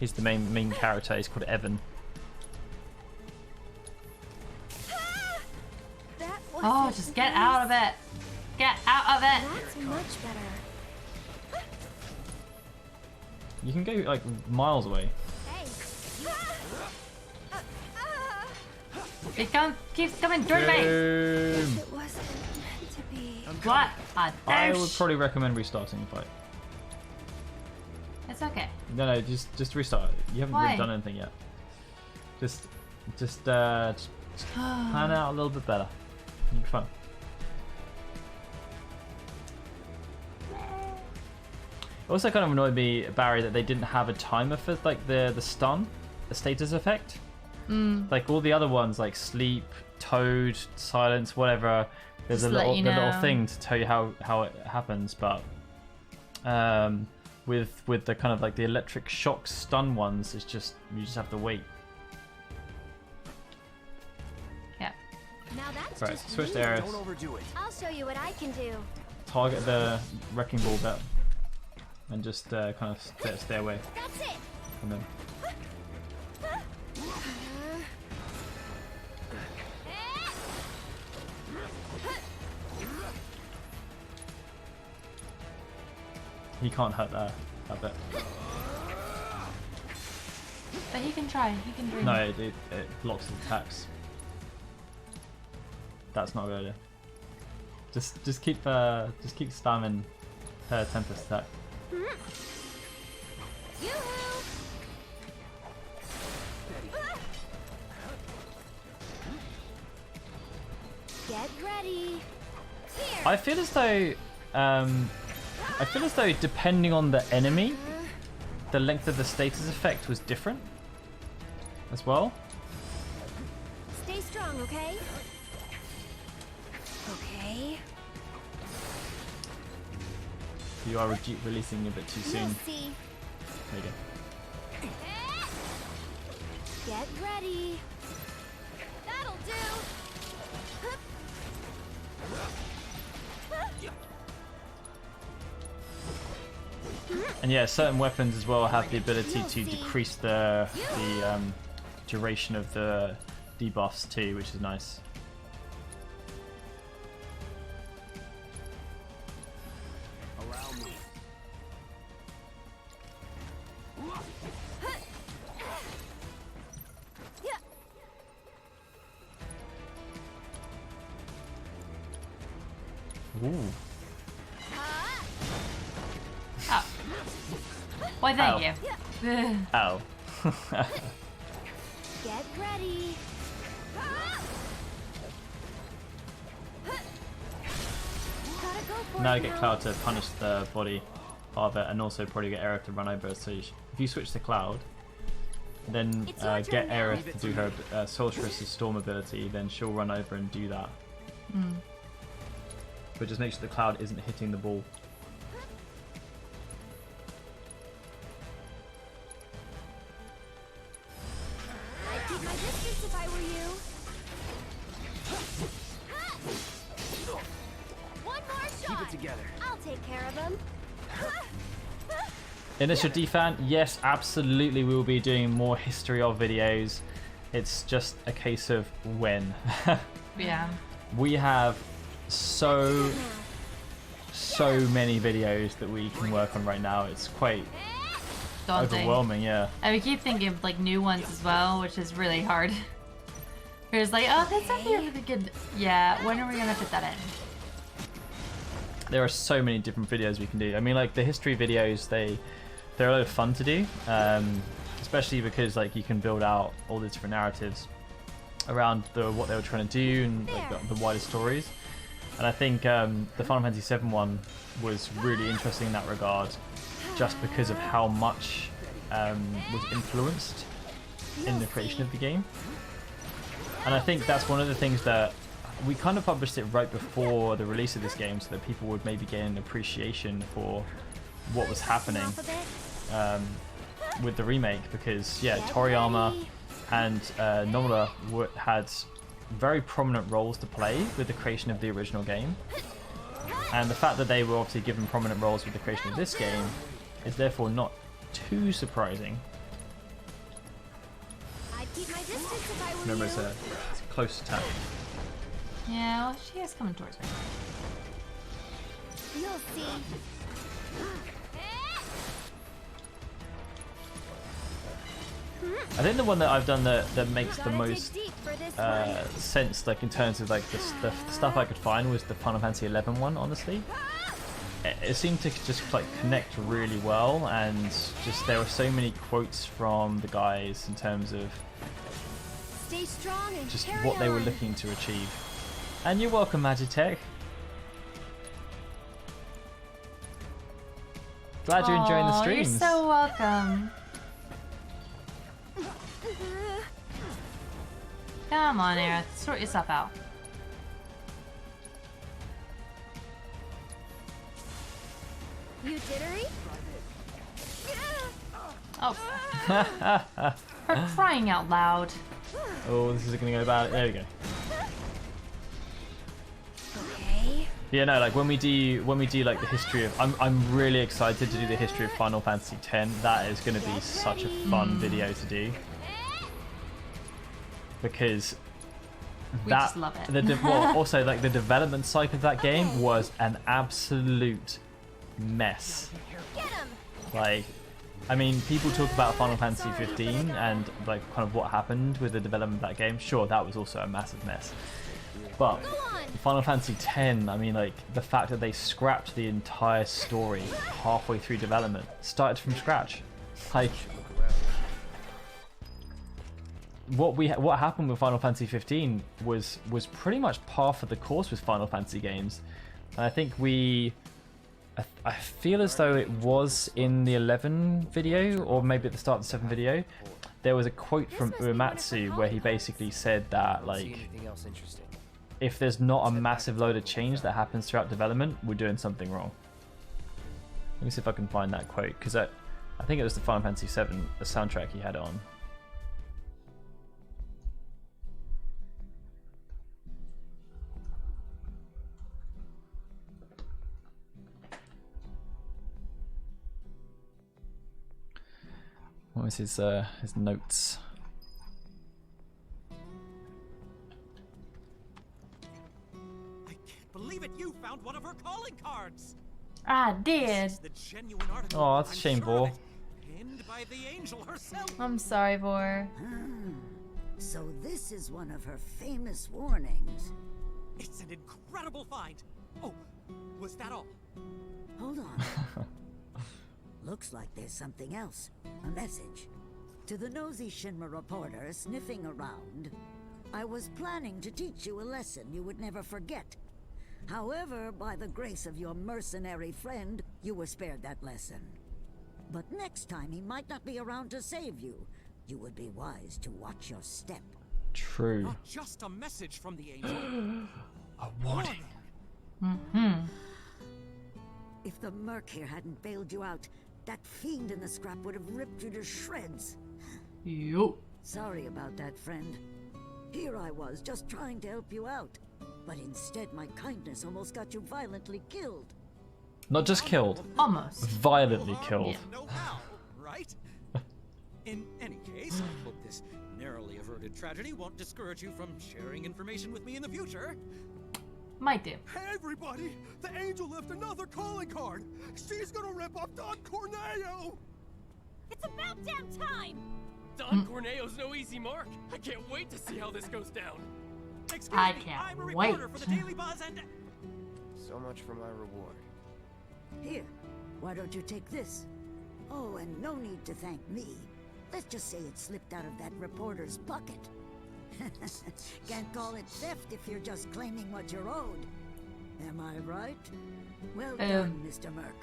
He's the main character. He's called Evan. Oh, just get out of it. Get out of it. That's much better. You can go like miles away. It keeps coming toward me. Boom. It wasn't meant to be. What a I would douche. probably recommend restarting the fight. It's okay. No, just restart. You haven't Why? really done anything yet. Just plan it out a little bit better. It'll be fun. It also kind of annoyed me, Barry, that they didn't have a timer for like the stun, the status effect. Like all the other ones, like sleep, toad, silence, whatever. There's Just a let little you the little know. thing to tell you how it happens, but with the kind of like the electric shock stun ones, it's just you just have to wait. Yeah. Now that's Right, just switch to me. Aerith. Don't overdo it. I'll show you what I can do. Target the wrecking ball bit, and just kind of stay away That's it. from them. He can't hurt that bit. But he can try. He can dream. No, it blocks the attacks. That's not a good idea. Just keep spamming her Tempest attack. Yoo-hoo! Get ready. Here. I feel as though depending on the enemy, the length of the status effect was different as well. Stay strong, okay? Okay. You are releasing a bit too You'll soon. see. There you go. Get ready. That'll do. And yeah, certain weapons as well have the ability to decrease the duration of the debuffs too, which is nice. Around me. Ooh. Oh. Why, thank Ow. you. Ow. Get ready. Gotta go for Now I it, get Hill. Cloud to punish the body part of it, and also probably get Aerith to run over. So if you switch to Cloud, then It's your get turn now. Aerith to do her Sorceress's Storm ability, then she'll run over and do that. But just make sure the Cloud isn't hitting the ball. I'd keep my distance if I were you. One more shot. Keep it together. I'll take care of him. Initial Defan, yes, absolutely, we will be doing more history of videos. It's just a case of when. Yeah. We have so many videos that we can work on right now. It's quite Daunting. overwhelming, yeah. And we keep thinking of like new ones as well, which is really hard. It's like, oh, that's actually a really good. Yeah, when are we gonna fit that in? There are so many different videos we can do. I mean, like the history videos, they're a lot of fun to do, especially because like you can build out all the different narratives around what they were trying to do and like the wider stories. And I think the Final Fantasy VII one was really interesting in that regard, just because of how much was influenced in the creation of the game. And I think that's one of the things that we kind of published it right before the release of this game, so that people would maybe gain an appreciation for what was happening with the remake. Because yeah, Toriyama and Nomura had very prominent roles to play with the creation of the original game, and the fact that they were obviously given prominent roles with the creation of this game is therefore not too surprising. I'd keep my distance if I were Remember, you. it's a close attack. Yeah, well, she is coming towards me. You'll see. I think the one that I've done that makes the Gotta dig most deep for this one. sense, like in terms of like the stuff I could find, was the Final Fantasy XI one. Honestly, it seemed to just like connect really well, and just there were so many quotes from the guys in terms of Stay strong and just carry what they were on. looking to achieve. And you're welcome, Magitech. Glad you're enjoying the Aw, streams. You're so welcome. Come on, Aerith, sort yourself out. You jittery? Oh. For crying out loud. Oh, this is gonna go bad. There we go. Okay. Yeah, no, like when we do like the history of, I'm really excited to do the history of Final Fantasy X. That is going to be such a fun video to do, because We that just love it. well, also like the development cycle of that game was an absolute mess. Get him. Like, I mean, people talk about Final Fantasy 15 and like kind of what happened with the development of that game. Sure, that was also a massive mess. But Final Fantasy X, I mean, like the fact that they scrapped the entire story halfway through development, started from scratch. Like, what happened with Final Fantasy 15 was pretty much par for the course with Final Fantasy games. And I think I feel as though it was in the 11 video, or maybe at the start of the 7 video, there was a quote from Uematsu where he basically said that, like, anything else interesting? if there's not a massive load of change that happens throughout development, we're doing something wrong. Let me see if I can find that quote, because I think it was the Final Fantasy 7, the soundtrack he had on. What was his notes? I can't believe it! You found one of her calling cards! I did. The genuine article. Oh, that's a I'm shame, sure of Vor. it. Penned by the angel herself. I'm sorry, Vor. So this is one of her famous warnings. It's an incredible find. Oh, was that all? Hold on. Looks like there's something else. A message. To the nosy Shinra reporter sniffing around, I was planning to teach you a lesson you would never forget. However, by the grace of your mercenary friend, you were spared that lesson. But next time he might not be around to save you. You would be wise to watch your step. True. Not just a message from the angel. A warning. If the Merc here hadn't bailed you out, that fiend in the scrap would have ripped you to shreds. Yo. Sorry about that, friend. Here I was, just trying to help you out. But instead, my kindness almost got you violently killed. Not just killed. Almost. Violently killed. Know how, right? In any case, I hope this narrowly averted tragedy won't discourage you from sharing information with me in the future. Might do. Hey everybody! The angel left another calling card! She's gonna rip off Don Corneo! It's about damn time! Don Corneo's no easy mark. I can't wait to see how this goes down. Excuse I me, can't I'm a wait. reporter for the Daily Buzz and... So much for my reward. Here, why don't you take this? Oh, and no need to thank me. Let's just say it slipped out of that reporter's bucket. Can't call it theft if you're just claiming what you're owed. Am I right? Well done, Mr. Merc.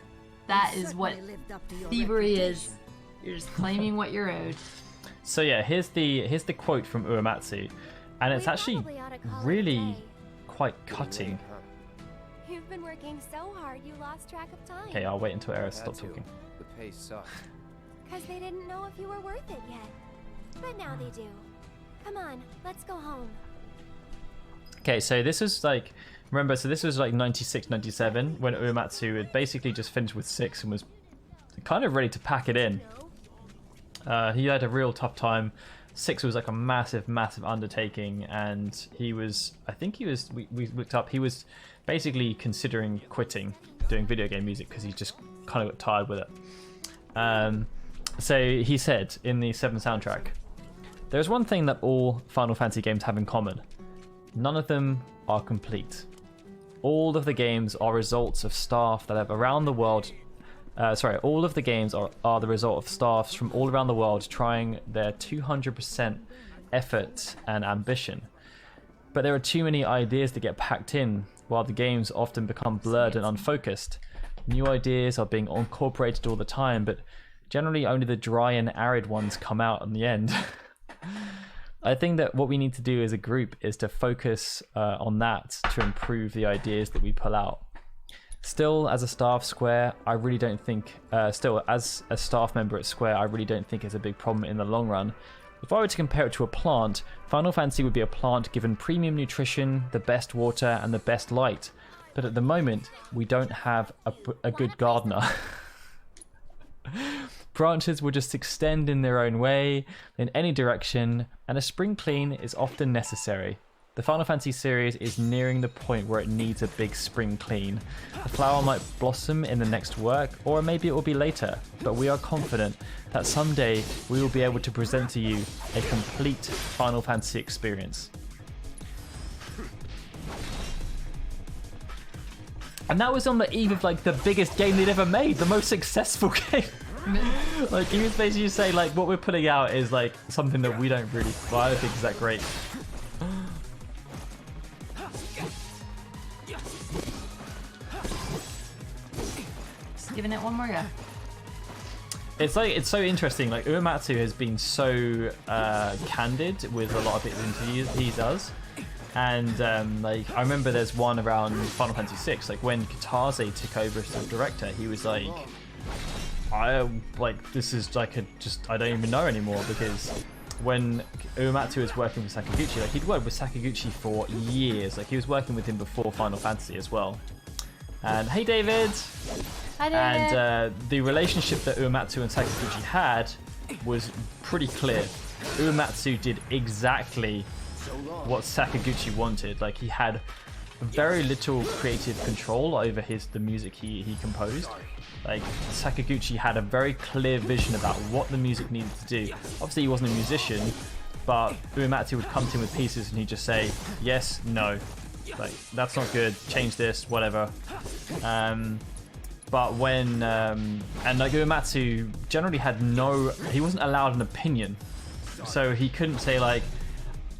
That You is what certainly lived up to your thievery is. reputation. You're just claiming what you're owed. So yeah, here's the quote from Uematsu, and it's actually really quite cutting. You've been working so hard you lost track of time. Okay, I'll wait until Eris stops talking. The pay sucked. Because they didn't know if you were worth it yet. But now they do. Come on, let's go home. Okay, so this was like, remember, so this was like 96, 97, when Uematsu had basically just finished with 6 and was kind of ready to pack it in. He had a real tough time. 6 was like a massive, massive undertaking, and he was, I think he was, we looked up, he was basically considering quitting doing video game music because he just kind of got tired with it. So he said in the 7 soundtrack, "There's one thing that all Final Fantasy games have in common. None of them are complete. All of the games are results of staff that have around the world. All of the games are the result of staffs from all around the world trying their 200% effort and ambition. But there are too many ideas that get packed in, while the games often become blurred and unfocused. New ideas are being incorporated all the time, but generally only the dry and arid ones come out in the end." I think that what we need to do as a group is to focus on that to improve the ideas that we pull out. Still, as a staff Square, I really don't think, still as a staff member at Square, I really don't think it's a big problem in the long run. If I were to compare it to a plant, Final Fantasy would be a plant given premium nutrition, the best water, and the best light. But at the moment, we don't have a good gardener. Branches will just extend in their own way, in any direction, and a spring clean is often necessary. The Final Fantasy series is nearing the point where it needs a big spring clean. The flower might blossom in the next work, or maybe it will be later, but we are confident that someday we will be able to present to you a complete Final Fantasy experience. And that was on the eve of like the biggest game they'd ever made, the most successful game. Like he was basically saying like what we're putting out is like something that we don't really, well, I don't think is that great. Just giving it one more go. It's like, it's so interesting. Like Uematsu has been so candid with a lot of his interviews he does. And like I remember there's one around Final Fantasy VI, like when Kitase took over as director, he was like, this is like I don't even know anymore, because when Uematsu was working with Sakaguchi, like he'd worked with Sakaguchi for years, like he was working with him before Final Fantasy as well. And hey David! Hi David! And the relationship that Uematsu and Sakaguchi had was pretty clear. Uematsu did exactly what Sakaguchi wanted. Like, he had very little creative control over the music he composed. Like, Sakaguchi had a very clear vision about what the music needed to do. Obviously, he wasn't a musician, but Uematsu would come to him with pieces and he'd just say, yes, no. Like, that's not good, change this, whatever. But when... and like, Uematsu generally had he wasn't allowed an opinion. So he couldn't say like,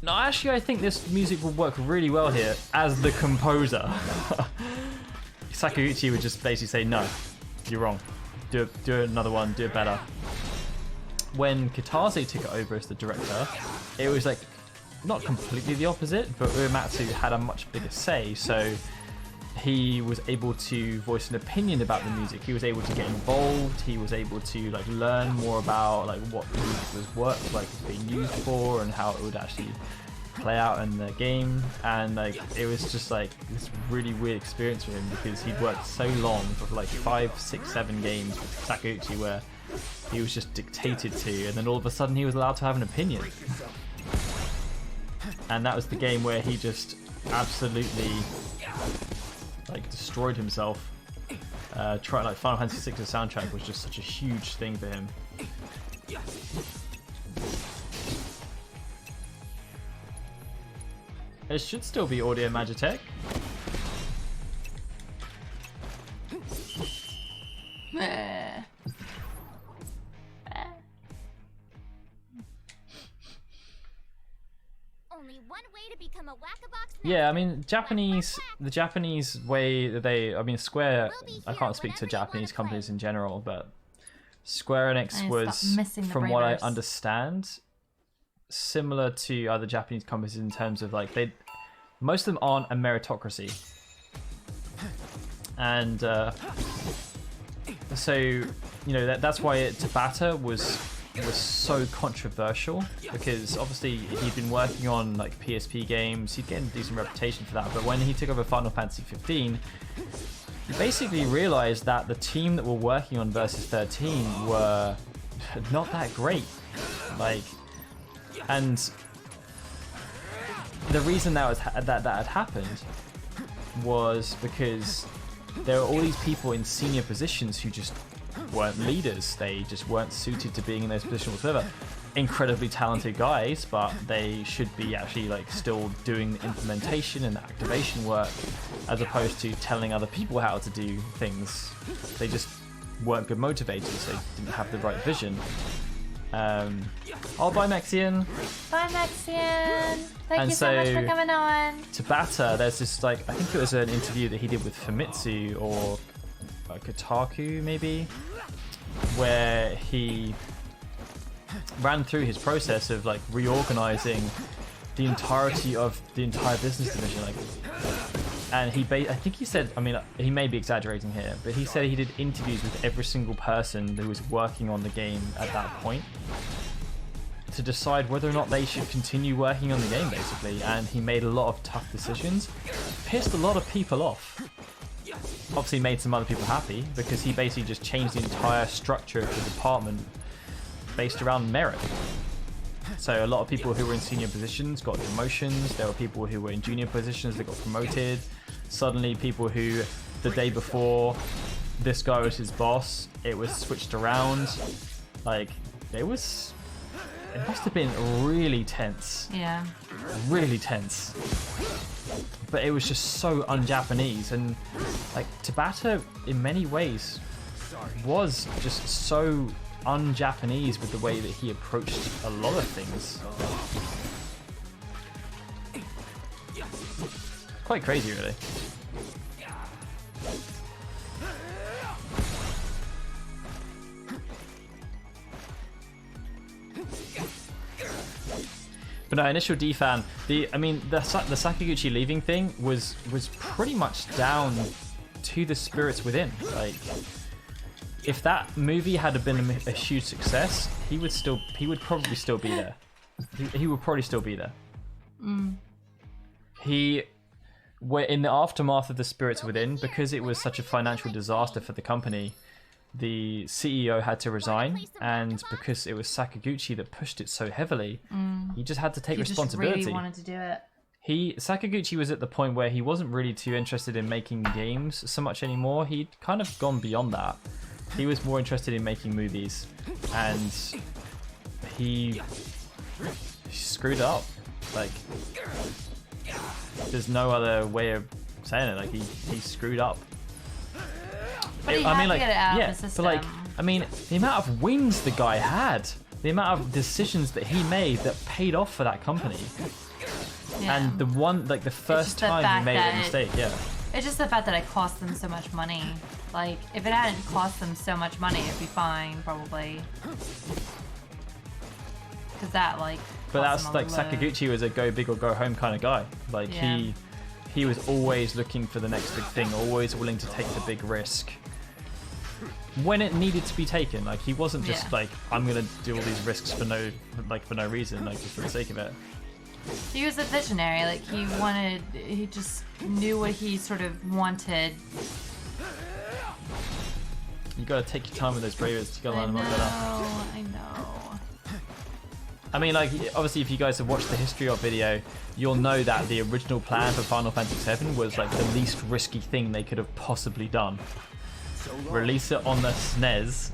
no, actually I think this music would work really well here as the composer. Sakaguchi would just basically say, no, you're wrong. Do another one, do it better. When Kitase took it over as the director, it was like, not completely the opposite, but Uematsu had a much bigger say, so he was able to voice an opinion about the music. He was able to get involved. He was able to like learn more about like what the music was being used for, and how it would actually play out in the game. And like, it was just like this really weird experience for him, because he'd worked so long for like 5, 6, 7 games with Sakaguchi where he was just dictated to, and then all of a sudden he was allowed to have an opinion. And that was the game where he just absolutely like destroyed himself. Like Final Fantasy VI soundtrack was just such a huge thing for him. It should still be Audio Magitech. Only one way to become a Whack-A-Box. Yeah, I mean, the Japanese way that Square, I can't speak to Japanese companies in general, but Square Enix was, from what I understand, similar to other Japanese companies in terms of like, most of them aren't a meritocracy. And so, you know, that's why Tabata was so controversial, because obviously he'd been working on like PSP games, he'd get a decent reputation for that, but when he took over Final Fantasy 15, he basically realized that the team that were working on Versus 13 were not that great. Like, and the reason that had happened was because there were all these people in senior positions who just weren't leaders. They just weren't suited to being in those positions whatsoever. Incredibly talented guys, but they should be actually like still doing the implementation and the activation work, as opposed to telling other people how to do things. They just weren't good motivators. They didn't have the right vision. Oh, bye Mexian. Bye Mexian. Thank you so much for coming on. Tabata, there's this like, I think it was an interview that he did with Famitsu or Kotaku maybe, where he ran through his process of like reorganizing the entirety of the entire business division. Like, and I think he said, I mean, he may be exaggerating here, but he said he did interviews with every single person who was working on the game at that point to decide whether or not they should continue working on the game, basically. And he made a lot of tough decisions, pissed a lot of people off. Obviously made some other people happy, because he basically just changed the entire structure of the department based around merit. So a lot of people who were in senior positions got promotions. There were people who were in junior positions that got promoted. Suddenly people who the day before this guy was his boss, it was switched around. Like, it must have been really tense. Yeah. Really tense. But it was just so un-Japanese, and like Tabata in many ways was just so un-Japanese with the way that he approached a lot of things. Quite crazy, really. But no, initial D fan. The Sakaguchi leaving thing was pretty much down to the spirits within. Like, if that movie had been a huge success, he would probably still be there. He would probably still be there. Where in the aftermath of the Spirits Within, because it was such a financial disaster for the company, the CEO had to resign, and because it was Sakaguchi that pushed it so heavily, he just had to take responsibility. He just really wanted to do it. Sakaguchi was at the point where he wasn't really too interested in making games so much anymore. He'd kind of gone beyond that. He was more interested in making movies, and he screwed up. Like, there's no other way of saying it. Like, he screwed up. But he had to get it out of the system. But like, I mean, the amount of wins the guy had, the amount of decisions that he made that paid off for that company, and the one, like, the first time he made a mistake, It's just the fact that it cost them so much money. Like, if it hadn't cost them so much money, it'd be fine, probably. Because that, like, but that's like Sakaguchi was a go big or go home kind of guy. Like, he was always looking for the next big thing, always willing to take the big risk when it needed to be taken. Like, he wasn't just like, I'm gonna do all these risks for no reason, like, just for the sake of it. He was a visionary. Like, he just knew what he sort of wanted. You gotta take your time with those bravers to go line them up better. I know. I mean, like, obviously, if you guys have watched the History of video, you'll know that the original plan for Final Fantasy VII was like the least risky thing they could have possibly done. Release it on the SNES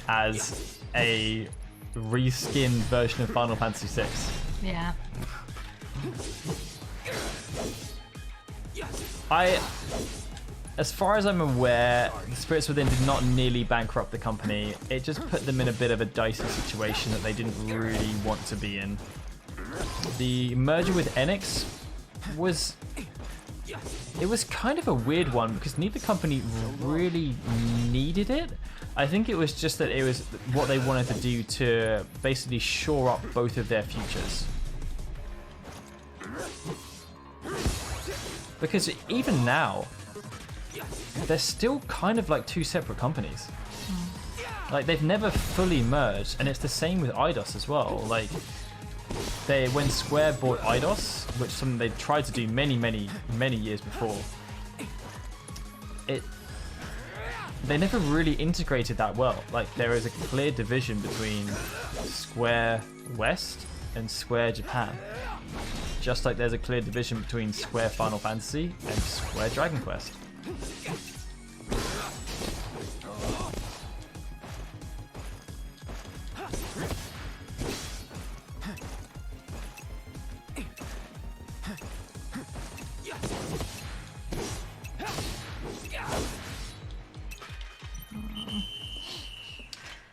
as a reskinned version of Final Fantasy VI. Yeah. As far as I'm aware, the Spirits Within did not nearly bankrupt the company. It just put them in a bit of a dicey situation that they didn't really want to be in. The merger with Enix was kind of a weird one because neither company really needed it. I think it was just that it was what they wanted to do to basically shore up both of their futures. Because even now, they're still kind of like two separate companies. Like, they've never fully merged, and it's the same with Eidos as well. Like, when Square bought Eidos, which is something they tried to do many years before, they never really integrated that well. Like, there is a clear division between Square West and Square Japan. Just like there's a clear division between Square Final Fantasy and Square Dragon Quest.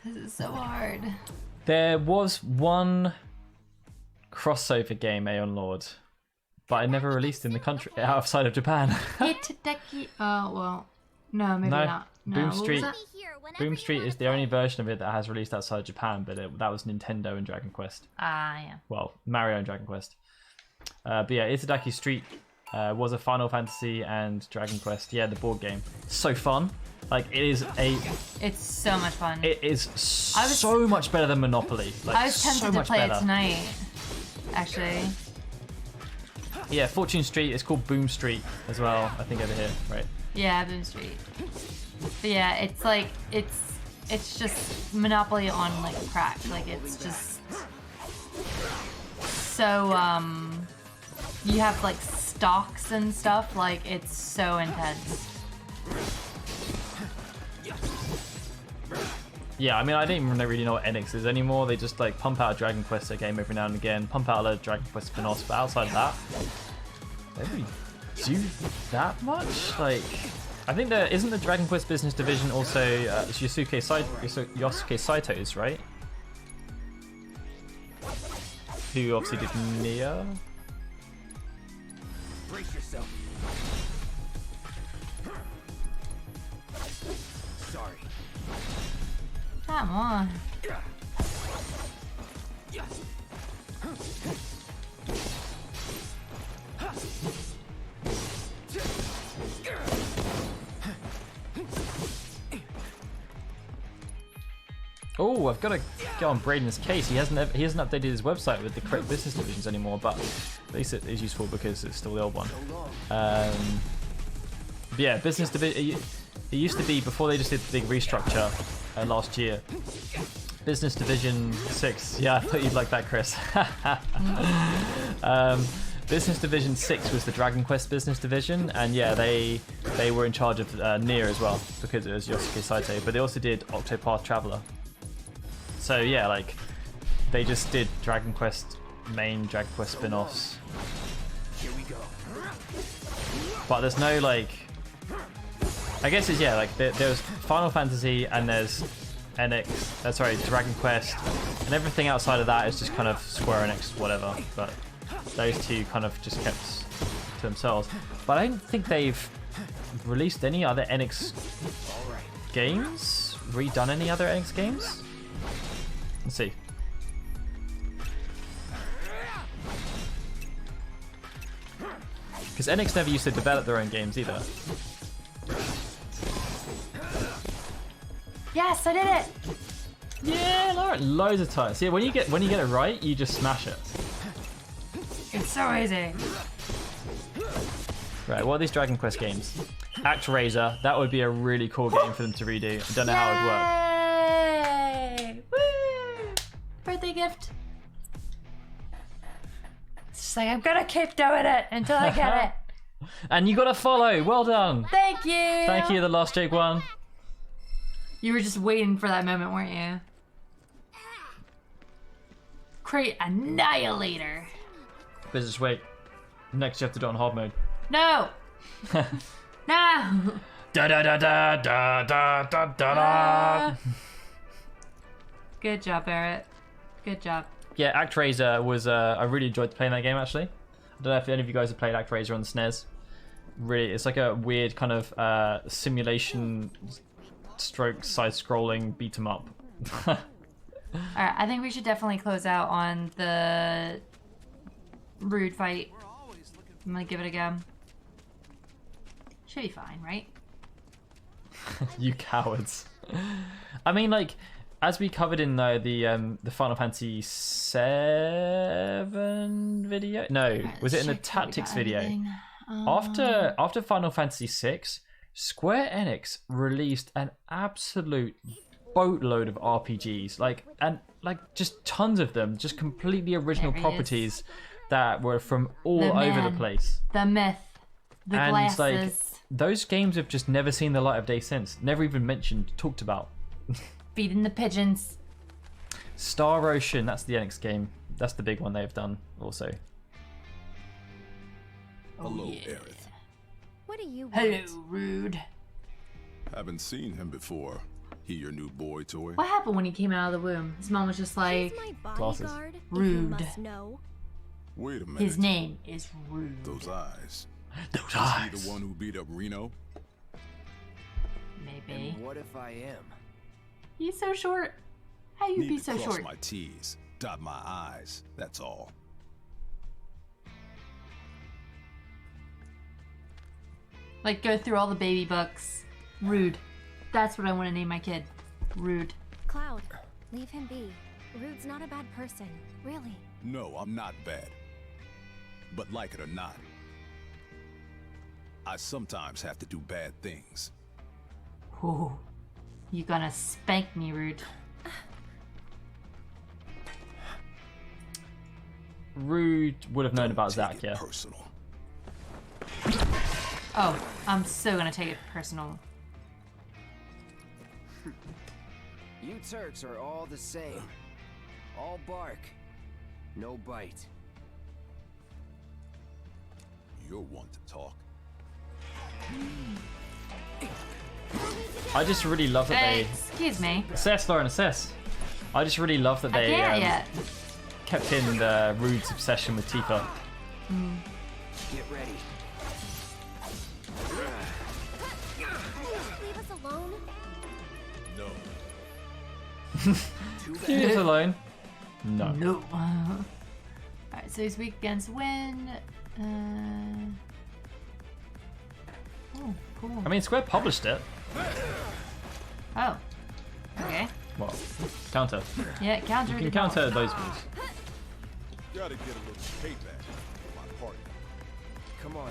This is so hard. There was one crossover game, Aeon Lord, but it never released in the country outside of Japan. Hitodeki. Oh, well, no, maybe not. No, Boom Street is the only version of it that has released outside Japan, but that was Nintendo and Dragon Quest. Yeah. Well, Mario and Dragon Quest. But yeah, Itadaki Street was a Final Fantasy and Dragon Quest. Yeah, the board game. So fun. Like, it's so much fun. It is so much better than Monopoly. Like, I was tempted to play it tonight, actually. Yeah, Fortune Street is called Boom Street as well, I think, over here, right? Yeah, Boom Street. But yeah, it's like, it's just Monopoly on, like, crack. Like, it's just so, you have, like, stocks and stuff. Like, it's so intense. Yeah, I mean, I don't even really know what Enix is anymore. They just, like, pump out a Dragon Quest game every now and again, pump out a Dragon Quest spin-offs, but outside of that, they don't really do that much. Like, I think isn't the Dragon Quest business division also Yosuke Saito's, right? Who obviously did Nier? Brace yourself. Sorry. Come on. Oh, I've got to get on Brayden's case. He hasn't updated his website with the correct business divisions anymore, but at least it is useful because it's still the old one. But yeah, business division. it used to be, before they just did the big restructure last year, Business Division 6. Yeah, I thought you'd like that, Chris. Business Division 6 was the Dragon Quest Business Division, and yeah, they were in charge of Nier as well, because it was Yosuke Saito, but they also did Octopath Traveler. So yeah, like, they just did Dragon Quest main, Dragon Quest spin-offs. Here we go. But there's no, like, I guess it's, yeah, like, there's Final Fantasy and there's Dragon Quest, and everything outside of that is just kind of Square Enix, whatever, but those two kind of just kept to themselves. But I don't think they've released any other Enix games? Redone any other Enix games? Let's see. Because Enix never used to develop their own games either. Yes, I did it! Yeah, Lauren, loads of times. Yeah, when you get it right, you just smash it. It's so easy. Right, what are these Dragon Quest games? ActRaiser, that would be a really cool game for them to redo. I don't know how it would work. Yay! Woo! Birthday gift. It's just like, I'm gonna keep doing it until I get it. And you got a follow. Well done. Thank you. Thank you, the Last Jake one. You were just waiting for that moment, weren't you? Create Annihilator. But just wait. Next you have to do it on hard mode. No. No. Da da da da da da da da. Good job, Barrett. Good job. Yeah, ActRaiser was. I really enjoyed playing that game actually. I don't know if any of you guys have played ActRaiser on the SNES. Really, it's like a weird kind of simulation stroke side-scrolling beat 'em up. All right, I think we should definitely close out on the Rude fight. I'm gonna give it a go. Should be fine, right? You cowards. I mean, like, as we covered in the Final Fantasy VII video. No, was it in the Tactics video? After Final Fantasy VI, Square Enix released an absolute boatload of RPGs, just tons of them, just completely original properties that were from all over the place. The myth, the glasses. Like, those games have just never seen the light of day since. Never even mentioned, talked about. Feeding the pigeons. Star Ocean, that's the Enix game. That's the big one they've done also. Hello, Aerith. What do you want? Hello, Rude. Haven't seen him before. He your new boy toy? What happened when he came out of the womb? His mom was just like, bodyguard, Rude. Wait a minute. His name is Rude. Those eyes. Those Is eyes. he the one who beat up Reno? Maybe. And what if I am? He's so short. How you Need be to so cross short? my T's, dot my I's. That's all. Like, go through all the baby books. Rude. That's what I want to name my kid. Rude. Cloud, leave him be. Rude's not a bad person, really. No, I'm not bad. But like it or not, I sometimes have to do bad things. Ooh. You gonna spank me, Rude. Rude would have known about Zack, yeah. Personal. Oh, I'm so gonna take it personal. You Turks are all the same. All bark, no bite. You're one to talk. I just really love that Hey, excuse me. Assess, Lauren, assess. I just really love that I they can't yet. kept in the Rude's obsession with Tifa. Get ready. Leave us alone. No. Leave us alone. No. No. Alright, so he's weak against wind. Oh, cool. I mean, Square published it. Oh. Okay. Well, counter. Yeah, counter. You can did counter not. those moves. Gotta get a little payback for my party. Come on,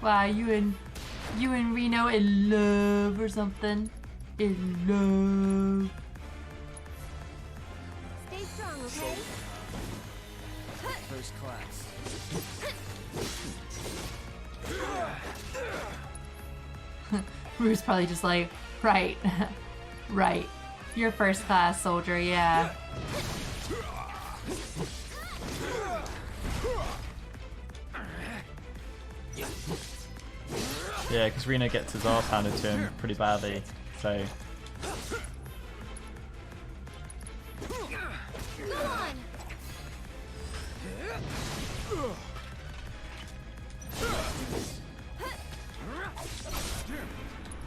Wow, you and Reno in love or something? In love. Stay strong, okay? First class. Rue's probably just like, right, right. You're first class soldier, yeah. Yeah, because Reno gets his ass handed to him pretty badly, so... Go on.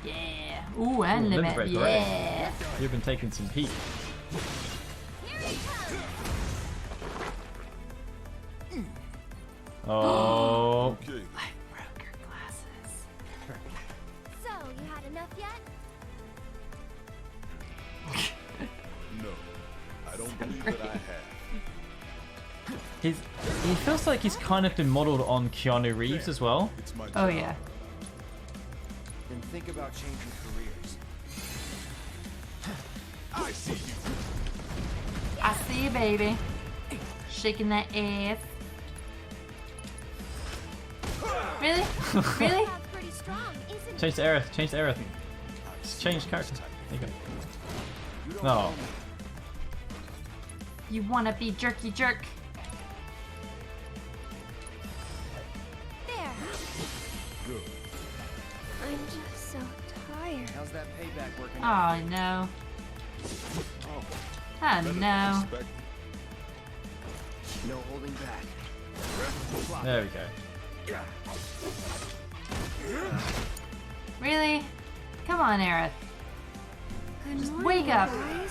Yeah. Ooh, and limit. break, Yeah. You've been taking some heat. Oh. Okay. I broke your glasses. So, you had enough yet? No, I don't believe that I have. He feels like he's kind of been modelled on Keanu Reeves as well. It's my Oh job. yeah. Then think about changing careers. I see you. I see you, baby. Shaking that ass. Really? Really? That's pretty strong, isn't it? Change to Aerith, change to Aerith. Just change character. There you go. No. You wanna be jerky jerk? There. Good. I'm just so tired. How's that payback working Oh out? no. Oh, Oh better than no. expected. No holding back. There we go. Really? Come on, Aerith. Good Just morning, wake up. guys.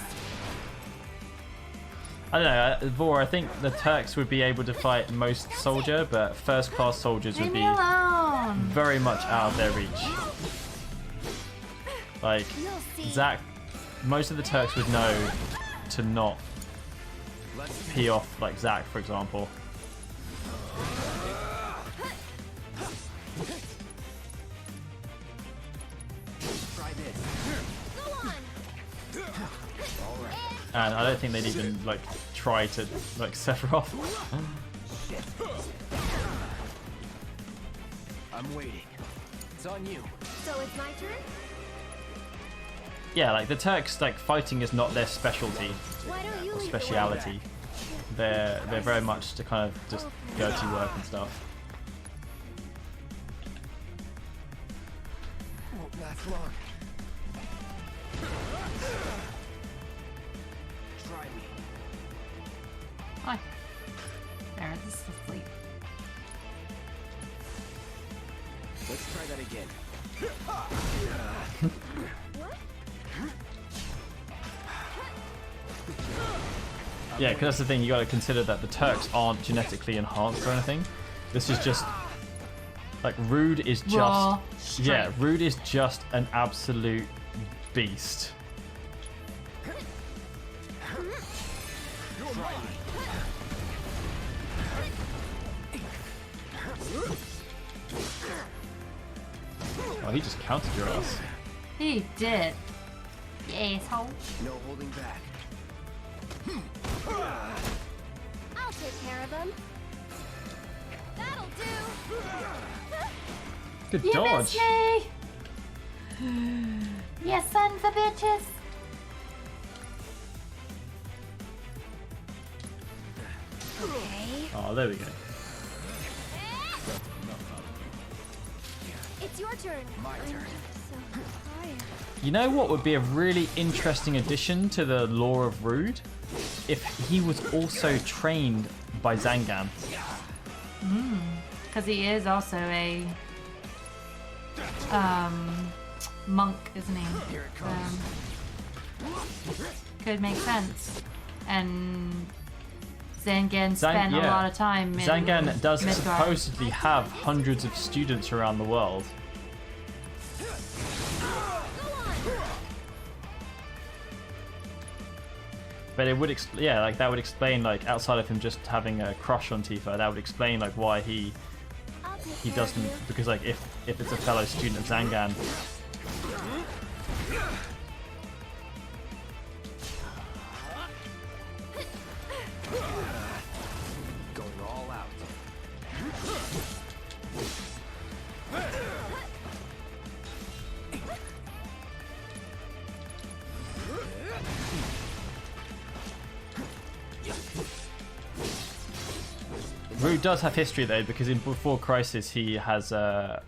I don't know, Vor, I think the Turks would be able to fight most soldier, but first class soldiers would Leave me be alone. very much out of their reach. Like, You'll see. Zack, most of the Turks would know to not pee off, like Zack, for example. Try this. Go on. And I don't think they'd even, like, try to, like, Sephiroth. I'm waiting. It's on you. So it's my turn? Yeah, like, the Turks, like, fighting is not their specialty Why don't you or lead the way? speciality. They're very much to kind of just dirty work and stuff. Won't last long. Try me. Hi. Aerith is asleep. Let's try that again. Yeah, because that's the thing, you got to consider that the Turks aren't genetically enhanced or anything. This is just like Rude is just Raw, yeah, straight. Rude is just an absolute beast. Oh, he just countered your ass. He did. You asshole. No holding back. I'll take care of him. That'll do. Good You dodge. missed me. You sons of bitches. Okay. Oh, there we go. It's your turn. My I'm turn. just so tired. You know what would be a really interesting addition to the lore of Rude? If he was also trained by Zangan. Because he is also a monk, isn't he? Here it comes. Could make sense. And Zangan spent a lot of time in Zangan does Midgard. supposedly have hundreds of students around the world. But it would, yeah, like that would explain, like outside of him just having a crush on Tifa, that would explain like why he he doesn't, because like if it's a fellow student of Zangan. Going all out. Rude does have history though, because in Before Crisis he has a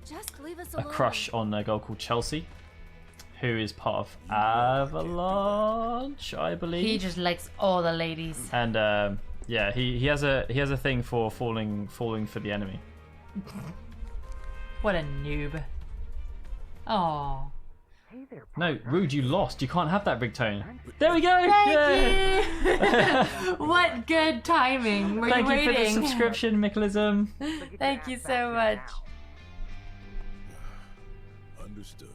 Just leave us a alone. crush on a girl called Chelsea, who is part of Avalanche, I believe. He just likes all the ladies. And yeah, he has a thing for falling for the enemy. What a noob. Oh. No, Rude, you lost. You can't have that ringtone. There we go. Thank you. What good timing. Were Thank you you for the waiting? subscription, Mickleism. Thank you so much. Understood.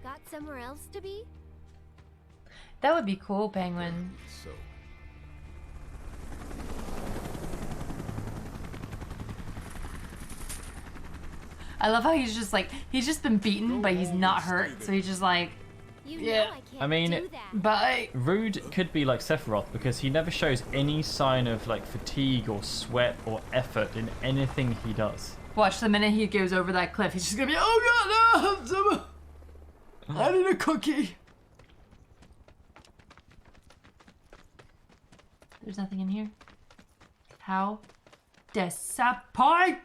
Got somewhere else to be? That would be cool, Penguin. So, I love how he's just like, he's just been beaten, but he's not hurt. So he's just like, You yeah. know I can't I mean, do that. Bye. Rude could be like Sephiroth because he never shows any sign of like fatigue or sweat or effort in anything he does. Watch the minute he goes over that cliff, he's just gonna be, oh god, no, I need a cookie. There's nothing in here. How disappointing!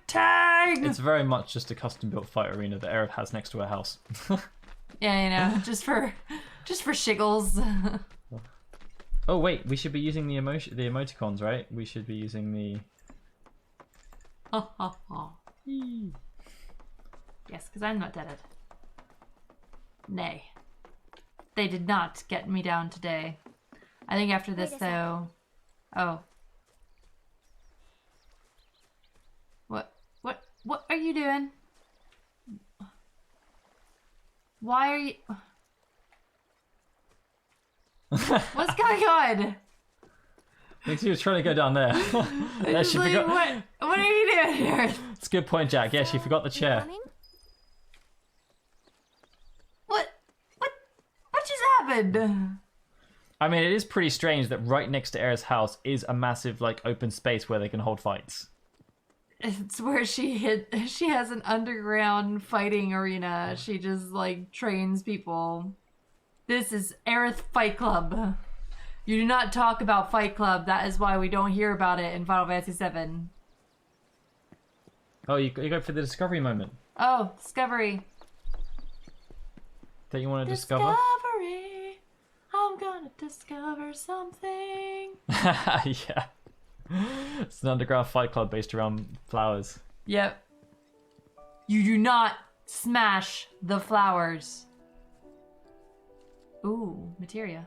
It's very much just a custom-built fight arena that Aerith has next to her house. Yeah, you know, just for shiggles. Oh wait, we should be using the emoticons, right? We should be using the. Ha ha ha. Yes, because I'm not dead. Nay. They did not get me down today. I think after this, Wait a though... Oh. What are you doing? Why are you... What's going on? Thinks he was trying to go down there. Yeah, she Like, forgot. what are you doing here? It's a good point, Jack. Yeah, she forgot the chair. Coming? What just happened? I mean, it is pretty strange that right next to Aerith's house is a massive, like, open space where they can hold fights. It's where she has an underground fighting arena. She just like trains people. This is Aerith Fight Club. You do not talk about Fight Club. That is why we don't hear about it in Final Fantasy VII. Oh, you go for the discovery moment Oh, Discovery. that you want to discover? Discovery. I'm gonna discover something. Yeah. It's an underground fight club based around flowers. Yep. You do not smash the flowers. Ooh, materia.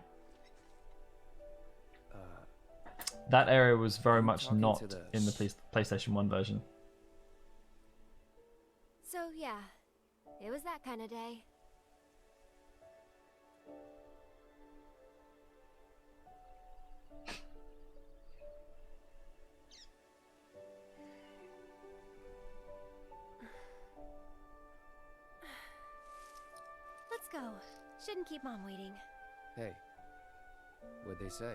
That area was very much Talking not to the- in the PlayStation 1 version. So yeah, it was that kind of day. Let's go. Shouldn't keep Mom waiting. Hey, what'd they say?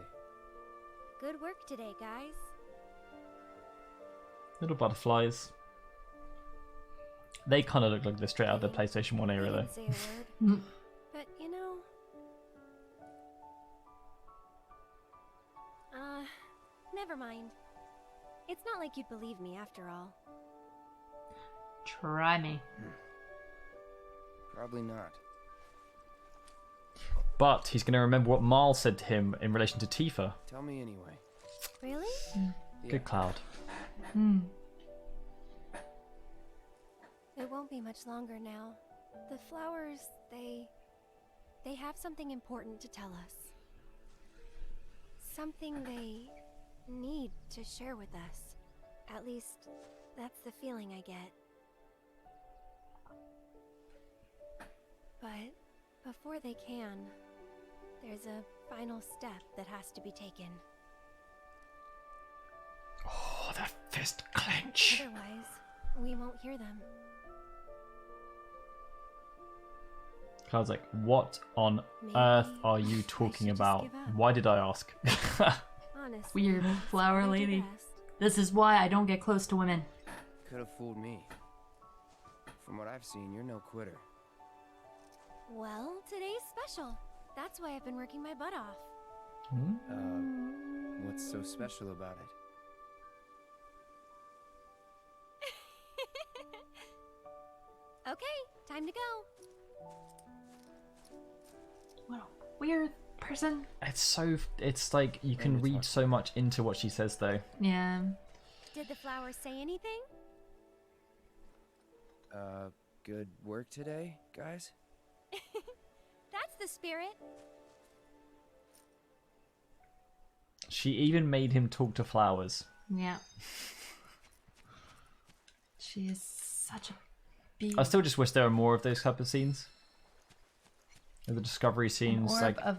Good work today, guys. Little butterflies. They kind of look like they're straight out of the PlayStation 1 They era, though. didn't say a word. But you know, never mind. It's not like you'd believe me after all. Try me. Probably not. But he's going to remember what Marl said to him in relation to Tifa. Tell me anyway. Really? Good Cloud. It won't be much longer now. The flowers, they have something important to tell us. Something they need to share with us. At least, that's the feeling I get. But before they can, there's a final step that has to be taken. Fist clench. Otherwise, we won't hear them. Cloud's like, what on earth are you talking about? Why did I ask? Honestly, Weird flower I do lady. best. This is why I don't get close to women. Could have fooled me. From what I've seen, you're no quitter. Well, today's special. That's why I've been working my butt off. What's so special about it? Okay, time to go. What a weird person. It's like you can read so much into what she says though. Yeah. Did the flowers say anything? Good work today, guys? That's the spirit. She even made him talk to flowers. Yeah. She is such a bee. I still just wish there were more of those type of scenes. The discovery scenes, Orb like of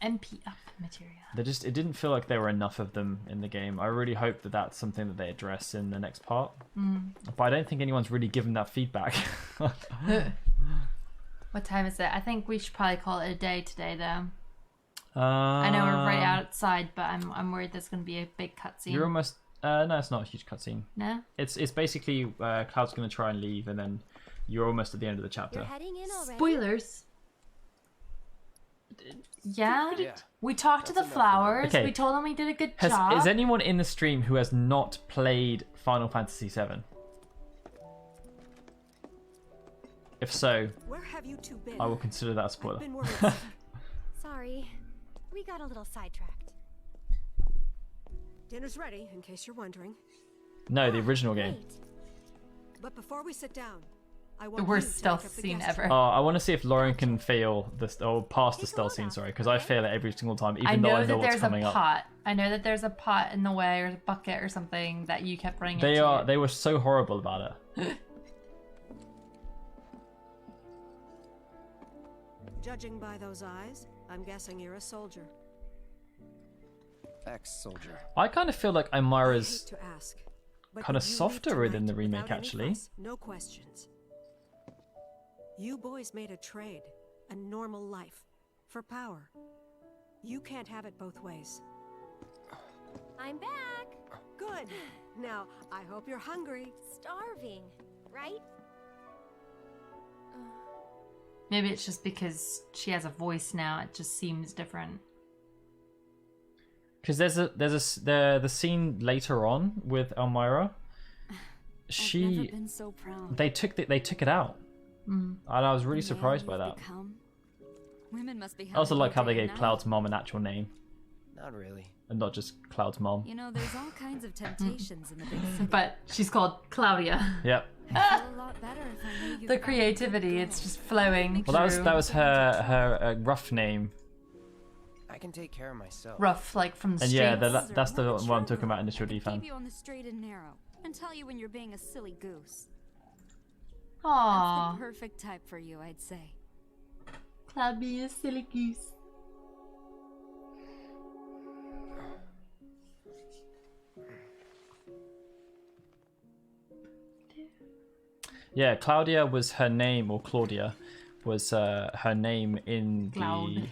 MP up material. it didn't feel like there were enough of them in the game. I really hope that that's something that they address in the next part. But I don't think anyone's really given that feedback. What time is it? I think we should probably call it a day today, though. I know we're right outside, but I'm worried there's going to be a big cutscene. You're almost. No, it's not a huge cutscene. No. It's basically Cloud's going to try and leave, and then you're almost at the end of the chapter. You're heading in already. Spoilers. Yeah. Yeah. We talked to the flowers. Okay. We told them we did a good job. Is anyone in the stream who has not played Final Fantasy VII? If so, Where have you two been? I will consider that a spoiler. I've been worried. Sorry, we got a little sidetracked. Dinner's ready, in case you're wondering. No, the original game. Great. But before we sit down, I The want worst you to stealth make up the scene guest ever. list. I want to see if Lauren can fail this or pass the stealth scene. Sorry, because I fail it every single time, even though I know what's coming up. pot. I know that there's a pot in the way or a bucket or something that you kept running They into. they were so horrible about it. Judging by those eyes, I'm guessing you're a soldier. Ex-soldier. I kind of feel like I hate Amira's to ask, but kind of did you leave softer than the tonight remake, without any actually. fuss? No questions. You boys made a trade, a normal life, for power. You can't have it both ways. I'm back. Good. Now, I hope you're hungry. Starving, right? Maybe it's just because she has a voice now. It just seems different. Because the scene later on with Elmira. I've never been so proud. They took it out, and I was really surprised by that. Women must be I also like how they having a gave day Cloud's mom an actual name, Not really. and not just Cloud's mom. You know, there's all kinds of temptations in the big city. But she's called Claudia. Yep. I feel a lot better if I knew you The found creativity, a it's girl. just flowing. Well, through. that was her rough name, I can take care of myself. Rough, like from the and streets. yeah, that's the one I'm talking about in the Initial D Keep fan. you on the straight and narrow and tell you when you're being a silly goose. That's Aww. the perfect type for you, I'd say. Claudia, silly goose. Yeah, Claudia was her name, or Claudia was her name in Cloud.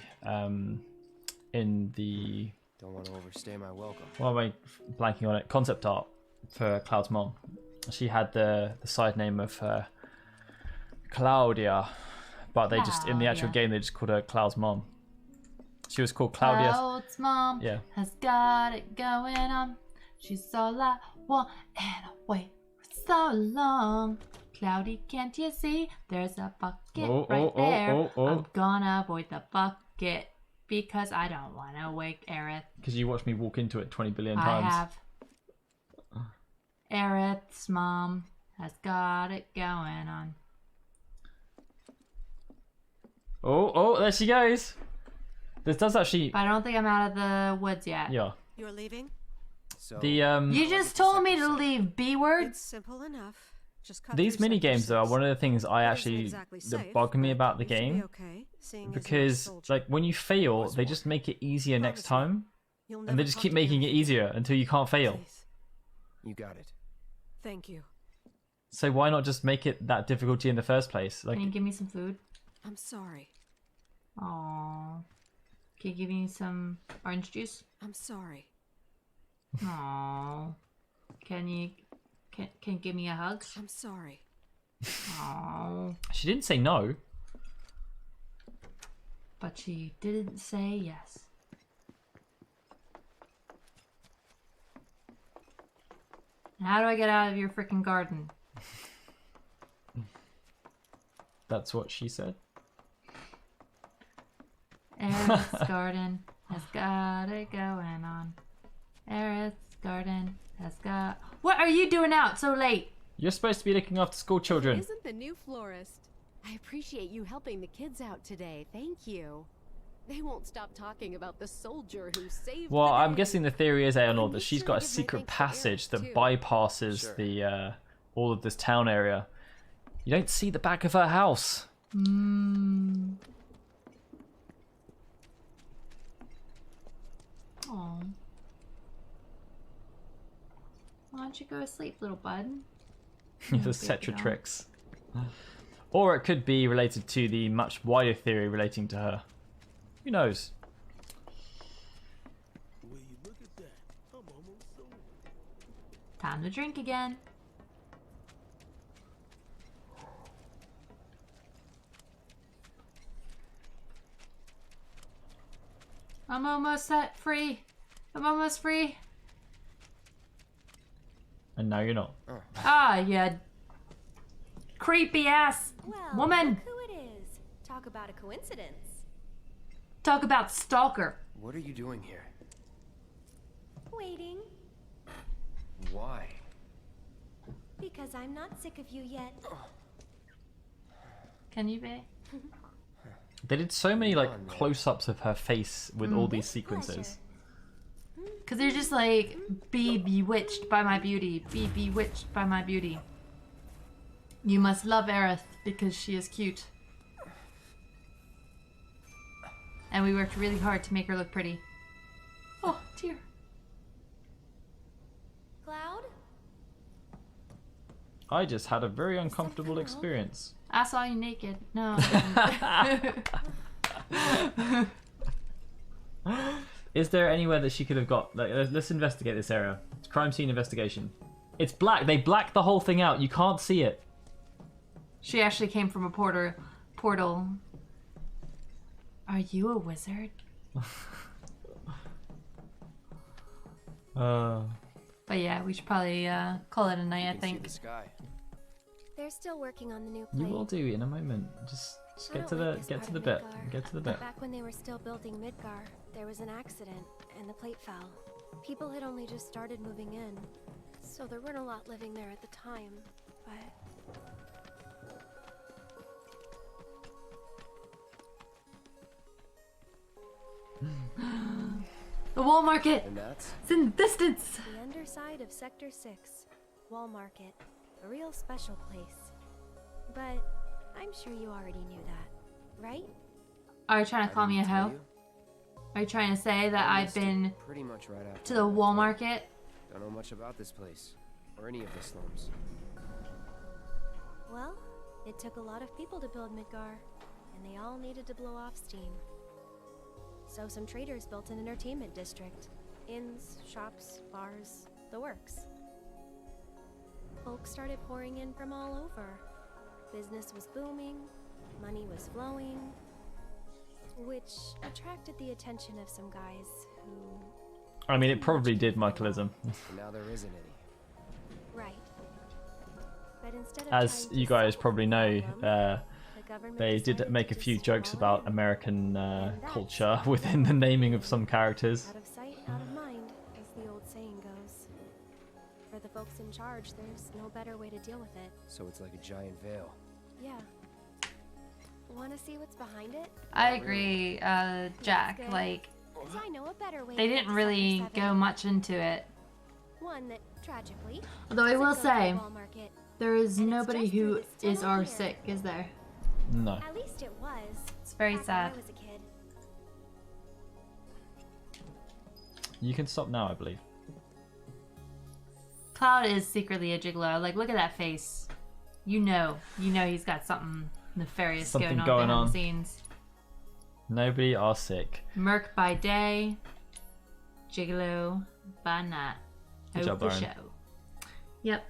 the Don't want to overstay my welcome. Why am I blanking on it? Concept art for Cloud's mom. She had the side name of Claudia, but they just in the actual Claudia. game they just called her Cloud's mom. She was called Claudia. Cloud's mom Yeah. has got it going on. She's all I want and I wait for so long. Cloudy, can't you see? There's a bucket right there. I'm gonna avoid the bucket because I don't want to wake Aerith. Because you watched me walk into it 20 billion I times. have. Aerith's mom has got it going on. Oh, there she goes. This does actually. But I don't think I'm out of the woods yet. Yeah. You're leaving? So The You just told me to leave B word. It's simple enough. Just cut These through mini Sector games though are 6. one of the things I It isn't actually exactly that safe, bug me but about the it seems to be game okay, seeing as you're a because soldier. like when you fail they just make it easier next time You'll and never they just talk keep to me making it again. easier until you can't fail. Please. you got it. Thank you. So why not just make it that difficulty in the first place? Like, Can you give me some food? I'm sorry. Aww. Can you give me some orange juice? I'm sorry. Aww. Can you give me a hug? I'm sorry. Aww. she didn't say no. But she didn't say yes. How do I get out of your freaking garden? That's what she said. Aerith's garden has got it going on. Aerith's garden has got... What are you doing out so late? You're supposed to be looking after school children. Isn't the new florist? I appreciate you helping the kids out today. Thank you. They won't stop talking about the soldier who saved Well, the I'm day. guessing the theory is, Eleanor, that she's sure got a to give my secret thanks to passage Eric, that too. bypasses the all of this town area. You don't see the back of her house. Hmm. Aw. Why don't you go to sleep, little bud? The baby Cetratrix. Or it could be related to the much wider theory relating to her. Who knows? Time to drink again. I'm almost set free. I'm almost free. And now you're not. Ah, you creepy ass Well, woman. look who it is. Talk about a coincidence. Talk about stalker. What are you doing here? Waiting, Why? because I'm not sick of you yet. Can you be? They did so many like close-ups of her face with all these sequences. Because they're just like, be bewitched by my beauty. Be bewitched by my beauty. You must love Aerith because she is cute. And we worked really hard to make her look pretty. Oh, dear. Cloud? I just had a very uncomfortable experience. I saw you naked. No. I didn't. Is there anywhere that she could have got? Like, let's investigate this area. It's crime scene investigation. It's black. They blacked the whole thing out. You can't see it. She actually came from a portal. Are you a wizard? But yeah, we should probably call it a night, I think. The sky. They're still working on the new plate. You will do in a moment. Just I get don't to like the this get part to the of bit. Midgar. Get to the bit. Back when they were still building Midgar, there was an accident, and the plate fell. People had only just started moving in, so there weren't a lot living there at the time, but... The Wall Market! And that's? It's in the distance! The underside of Sector 6, Wall Market. A real special place. But I'm sure you already knew that, right? Are you trying to call me a hoe? Are you trying to say that I've been pretty much right after to the Wall Market? Don't know much about this place or any of the slums. Well, it took a lot of people to build Midgar, and they all needed to blow off steam. So some traders built an entertainment district. Inns, shops, bars, the works. Folks started pouring in from all over. Business was booming, money was flowing, which attracted the attention of some guys who... I mean, it probably did, Michaelism. And now there isn't any. Right. But instead of As trying you to guys solve probably know, the government they decided did to make a just few jokes call about it American culture within the naming of some characters. out of sight, out of mind, as the old saying goes. For the folks in charge, there's no better way to deal with it. So it's like a giant veil. Yeah. Want to see what's behind it? I agree, Jack. good. Like, 'Cause I know a better way they to didn't make really Sector go 7. much into it. One that, tragically, Although I will doesn't go to say, the Wall Market. there is And it's nobody just through who this is tunnel our here. sick, is there? No. At least it was. It's very back sad. When I was a kid. You can stop now, I believe. Cloud is secretly a gigolo. Like, look at that face. You know he's got something nefarious Something going on going behind on. the scenes. Nobody are sick. Merc by day, gigolo by night. Good job, for Lauren. show. Yep.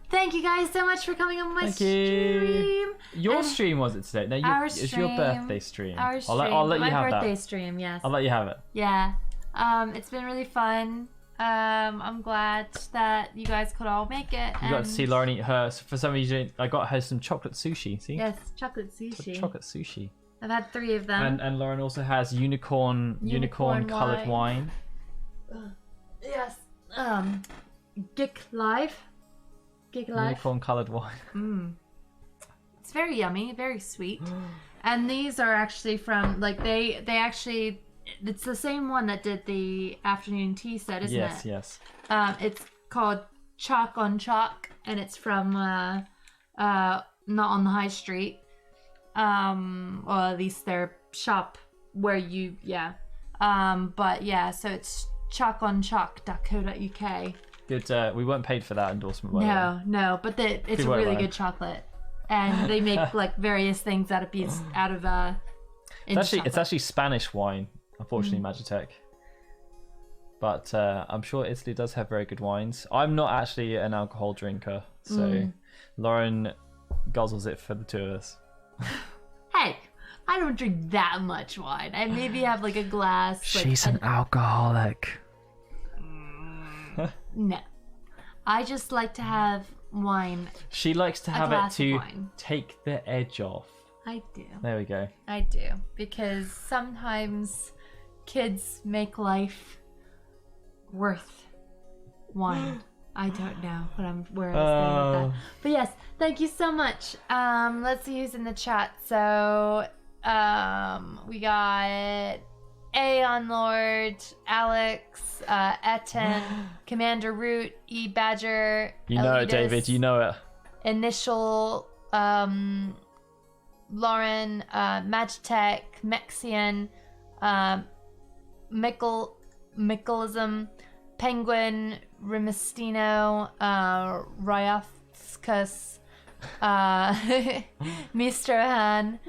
Thank you guys so much for coming on my Thank stream. you. Your And stream was it today? No, our it's your stream- birthday stream. Our stream. I'll let you my have birthday that. stream, yes. I'll let you have it. Yeah. It's been really fun. I'm glad that you guys could all make it. You got to see Lauren eat her. For some reason, I got her some chocolate sushi. See? Yes, chocolate sushi. Chocolate sushi. I've had 3 of them. And Lauren also has unicorn coloured wine. Yes. Gig Live. Unicorn coloured wine. It's very yummy, very sweet. And these are actually from they actually it's the same one that did the afternoon tea set, isn't it? Yes. It's called Chalk on Chalk, and it's from Not on the High Street. Or at least their shop where you but yeah, so it's chalkonchalk.co.uk. Good. We weren't paid for that endorsement. By the way. No, but it's Good work, really Ryan. good chocolate, and they make like various things out of It's actually Spanish wine, unfortunately, Magitech. But I'm sure Italy does have very good wines. I'm not actually an alcohol drinker, so Lauren guzzles it for the two of us. Hey, I don't drink that much wine. I maybe have like a glass. She's an alcoholic. No, I just like to have wine. She likes to A have it glass of to wine. take the edge off. I do. There we go. I do, because sometimes kids make life worth wine. I don't know where I was going with that. But yes, thank you so much. Let's see who's in the chat. So, we got Aeon Lord, Alex, Etten, Commander Root, E Badger. You know it, Elitas, David. You know it. Initial, Lauren, Magitech, Mexian, Mickleism, Penguin, Rimestino, Ryofskus, Mistrohan,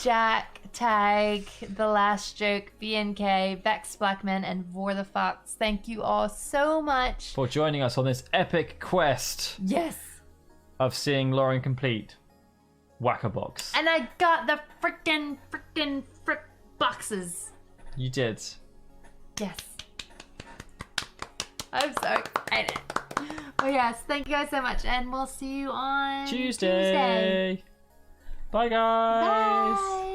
Jack, Tag, The Last Joke, BNK, Vex Blackman, and Vor the Fox. Thank you all so much For joining us on this epic quest. Yes. Of seeing Lauren complete Whack-A-Box. And I got the frickin' boxes. You did. Yes. I'm so excited. Well, yes, thank you guys so much, and we'll see you on Tuesday. Bye, guys. Bye.